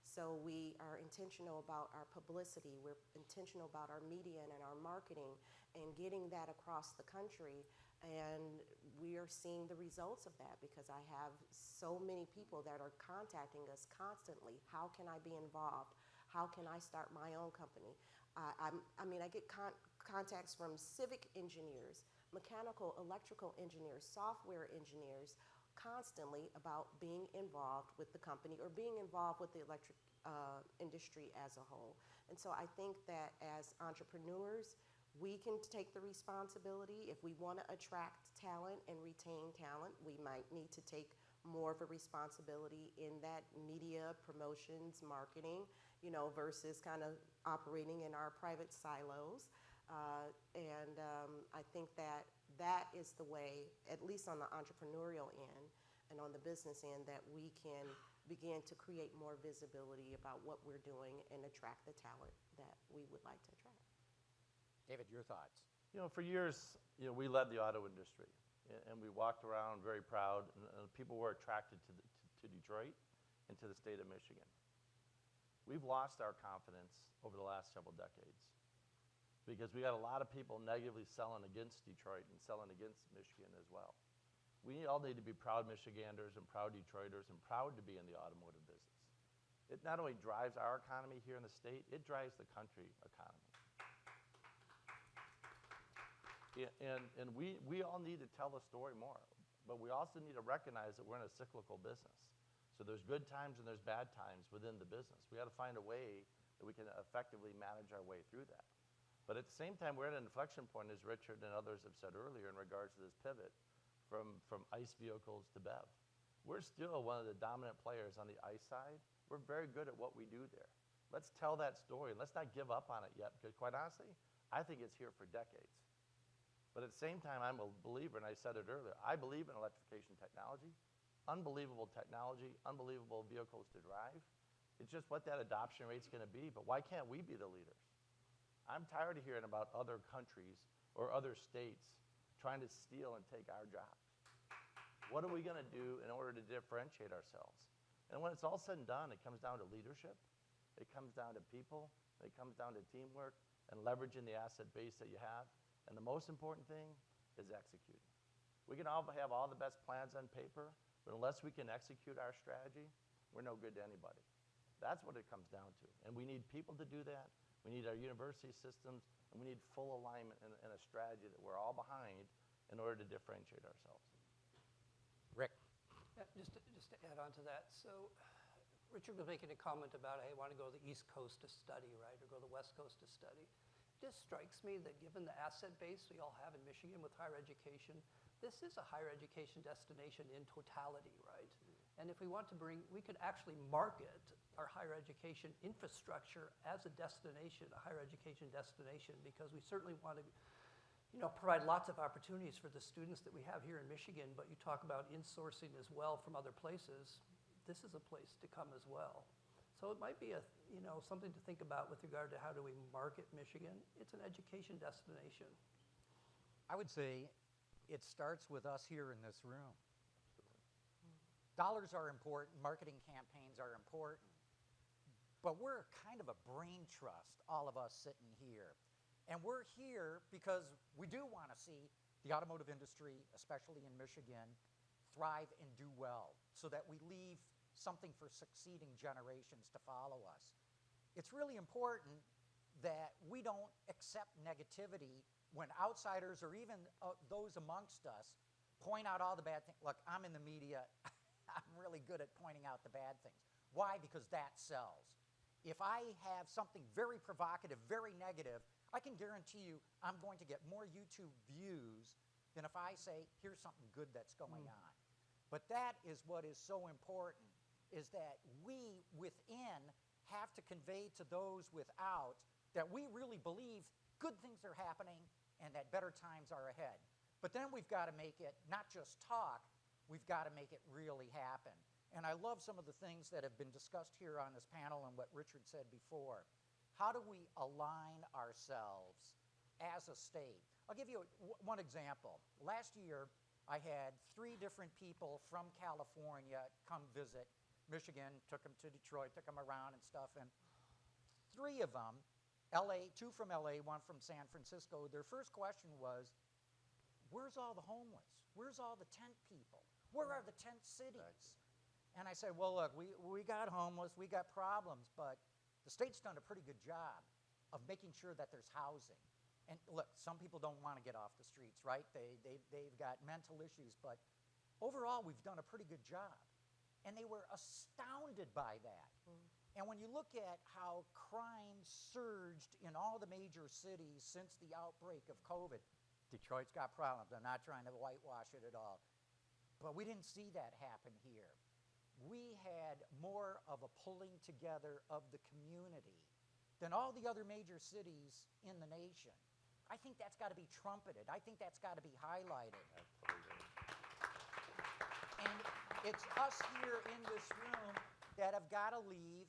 So we are intentional about our publicity. We're intentional about our media and our marketing and getting that across the country. And we are seeing the results of that because I have so many people that are contacting us constantly. How can I be involved? How can I start my own company? I get contacts from civic engineers, mechanical, electrical engineers, software engineers, constantly about being involved with the company or being involved with the electric industry as a whole. And so I think that as entrepreneurs, we can take the responsibility. If we want to attract talent and retain talent, we might need to take more of a responsibility in that media, promotions, marketing, versus kind of operating in our private silos. I think that is the way, at least on the entrepreneurial end and on the business end, that we can begin to create more visibility about what we're doing and attract the talent that we would like to attract. David, your thoughts? For years, we led the auto industry, and we walked around very proud, and people were attracted to Detroit and to the state of Michigan. We've lost our confidence over the last several decades because we got a lot of people negatively selling against Detroit and selling against Michigan as well. We all need to be proud Michiganders and proud Detroiters and proud to be in the automotive business. It not only drives our economy here in the state, it drives the country economy. And we all need to tell the story more, but we also need to recognize that we're in a cyclical business. So there's good times and there's bad times within the business. We got to find a way that we can effectively manage our way through that. But at the same time, we're at an inflection point, as Richard and others have said earlier, in regards to this pivot from ICE vehicles to BEV. We're still one of the dominant players on the ICE side. We're very good at what we do there. Let's tell that story. Let's not give up on it yet, because quite honestly, I think it's here for decades. But at the same time, I'm a believer, and I said it earlier, I believe in electrification technology, unbelievable technology, unbelievable vehicles to drive. It's just what that adoption rate's going to be, but why can't we be the leaders? I'm tired of hearing about other countries or other states trying to steal and take our jobs. What are we going to do in order to differentiate ourselves? And when it's all said and done, it comes down to leadership, it comes down to people, it comes down to teamwork and leveraging the asset base that you have. And the most important thing is executing. We can all have all the best plans on paper, but unless we can execute our strategy, we're no good to anybody. That's what it comes down to. And we need people to do that. We need our university systems, and we need full alignment and a strategy that we're all behind in order to differentiate ourselves. Rick? Yeah, just to add on to that. So Richard was making a comment about, hey, I want to go to the East Coast to study, right, or go to the West Coast to study. It just strikes me that given the asset base we all have in Michigan with higher education, this is a higher education destination in totality, right? And if we want to we could actually market our higher education infrastructure as a destination, a higher education destination, because we certainly want to, provide lots of opportunities for the students that we have here in Michigan, but you talk about insourcing as well from other places. This is a place to come as well. So it might be something to think about with regard to how do we market Michigan. It's an education destination. I would say it starts with us here in this room. Dollars are important, marketing campaigns are important, but we're kind of a brain trust, all of us sitting here. And we're here because we do want to see the automotive industry, especially in Michigan, thrive and do well so that we leave something for succeeding generations to follow us. It's really important that we don't accept negativity when outsiders or even those amongst us point out all the bad things. Look, I'm in the media. I'm really good at pointing out the bad things. Why? Because that sells. If I have something very provocative, very negative, I can guarantee you I'm going to get more YouTube views than if I say, here's something good that's going on. But that is what is so important, is that we within have to convey to those without that we really believe good things are happening and that better times are ahead. But then we've got to make it not just talk, we've got to make it really happen. And I love some of the things that have been discussed here on this panel and what Richard said before. How do we align ourselves as a state? I'll give you one example. Last year, I had 3 different people from California come visit Michigan, took them to Detroit, took them around and stuff, and 3 of them, 2 from LA, 1 from San Francisco, their first question was, where's all the homeless? Where's all the tent people? Where are the tent cities? And I said, well, look, we got homeless, we got problems, but the state's done a pretty good job of making sure that there's housing. And look, some people don't want to get off the streets, right? They've got mental issues, but overall, we've done a pretty good job. And they were astounded by that. And when you look at how crime surged in all the major cities since the outbreak of COVID, Detroit's got problems. I'm not trying to whitewash it at all. But we didn't see that happen here. We had more of a pulling together of the community than all the other major cities in the nation. I think that's got to be trumpeted. I think that's got to be highlighted. And it's us here in this room that have got to leave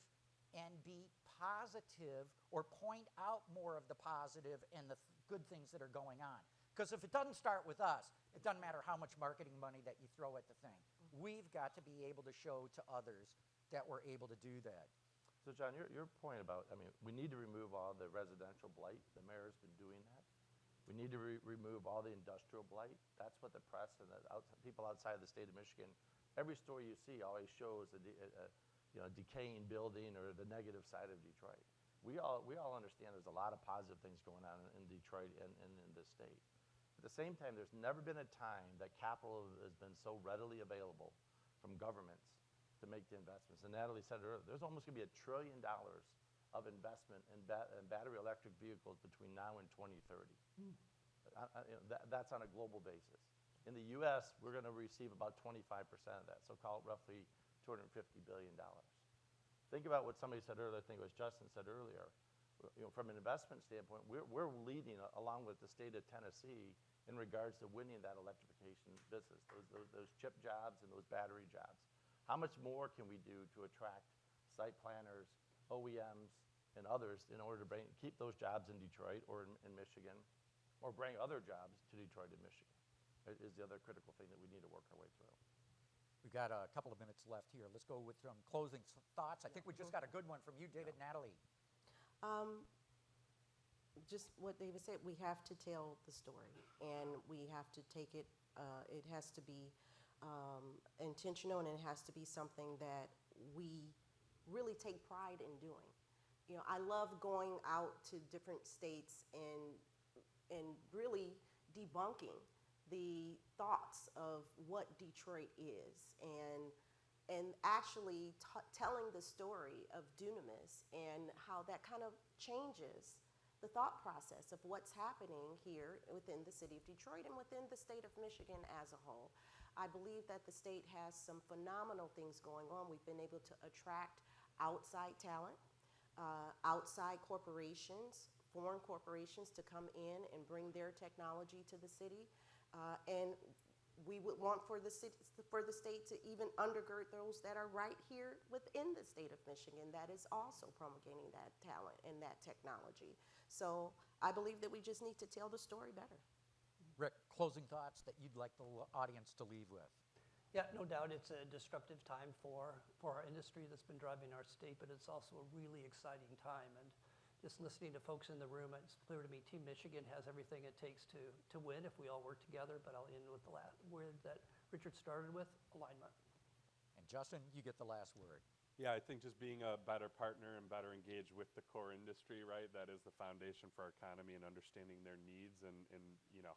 and be positive or point out more of the positive and the good things that are going on. Because if it doesn't start with us, it doesn't matter how much marketing money that you throw at the thing. We've got to be able to show to others that we're able to do that. So John, your point about, we need to remove all the residential blight. The mayor's been doing that. We need to remove all the industrial blight. That's what the press and the people outside of the state of Michigan, every story you see always shows a decaying building or the negative side of Detroit. We all understand there's a lot of positive things going on in Detroit and in this state. At the same time, there's never been a time that capital has been so readily available from governments to make the investments. And Natalie said it earlier, there's almost going to be $1 trillion of investment in battery electric vehicles between now and 2030. That's on a global basis. In the US, we're going to receive about 25% of that, so call it roughly $250 billion. Think about what somebody said earlier, I think it was Justin said earlier. From an investment standpoint, we're leading along with the state of Tennessee in regards to winning that electrification business, those chip jobs and those battery jobs. How much more can we do to attract site planners, OEMs, and others in order to keep those jobs in Detroit or in Michigan, or bring other jobs to Detroit and Michigan, is the other critical thing that we need to work our way through. We've got a couple of minutes left here. Let's go with some closing thoughts. I think we just got a good one from you, David. Natalie. Just what David said, we have to tell the story, and we have to take it, it has to be intentional, and it has to be something that we really take pride in doing. I love going out to different states and really debunking the thoughts of what Detroit is, and actually telling the story of Dunamis and how that kind of changes the thought process of what's happening here within the city of Detroit and within the state of Michigan as a whole. I believe that the state has some phenomenal things going on. We've been able to attract outside talent, outside corporations, foreign corporations to come in and bring their technology to the city. And we would want for the state to even undergird those that are right here within the state of Michigan that is also promulgating that talent and that technology. So I believe that we just need to tell the story better. Rick, closing thoughts that you'd like the audience to leave with? Yeah, no doubt it's a disruptive time for our industry that's been driving our state, but it's also a really exciting time. And just listening to folks in the room, it's clear to me Team Michigan has everything it takes to win if we all work together. But I'll end with the last word that Richard started with, alignment. And Justin, you get the last word. Yeah, I think just being a better partner and better engaged with the core industry, right? That is the foundation for our economy, and understanding their needs and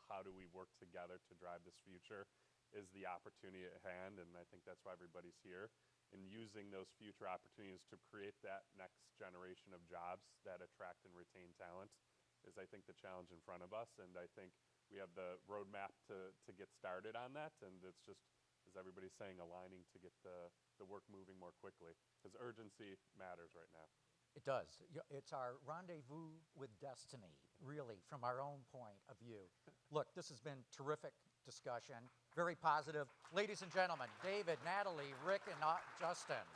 how do we work together to drive this future is the opportunity at hand. And I think that's why everybody's here. And using those future opportunities to create that next generation of jobs that attract and retain talent is, I think, the challenge in front of us. And I think we have the roadmap to get started on that. And it's just, as everybody's saying, aligning to get the work moving more quickly, because urgency matters right now. It does. It's our rendezvous with destiny, really, from our own point of view. Look, this has been terrific discussion, very positive. Ladies and gentlemen, David, Natalie, Rick, and Justin.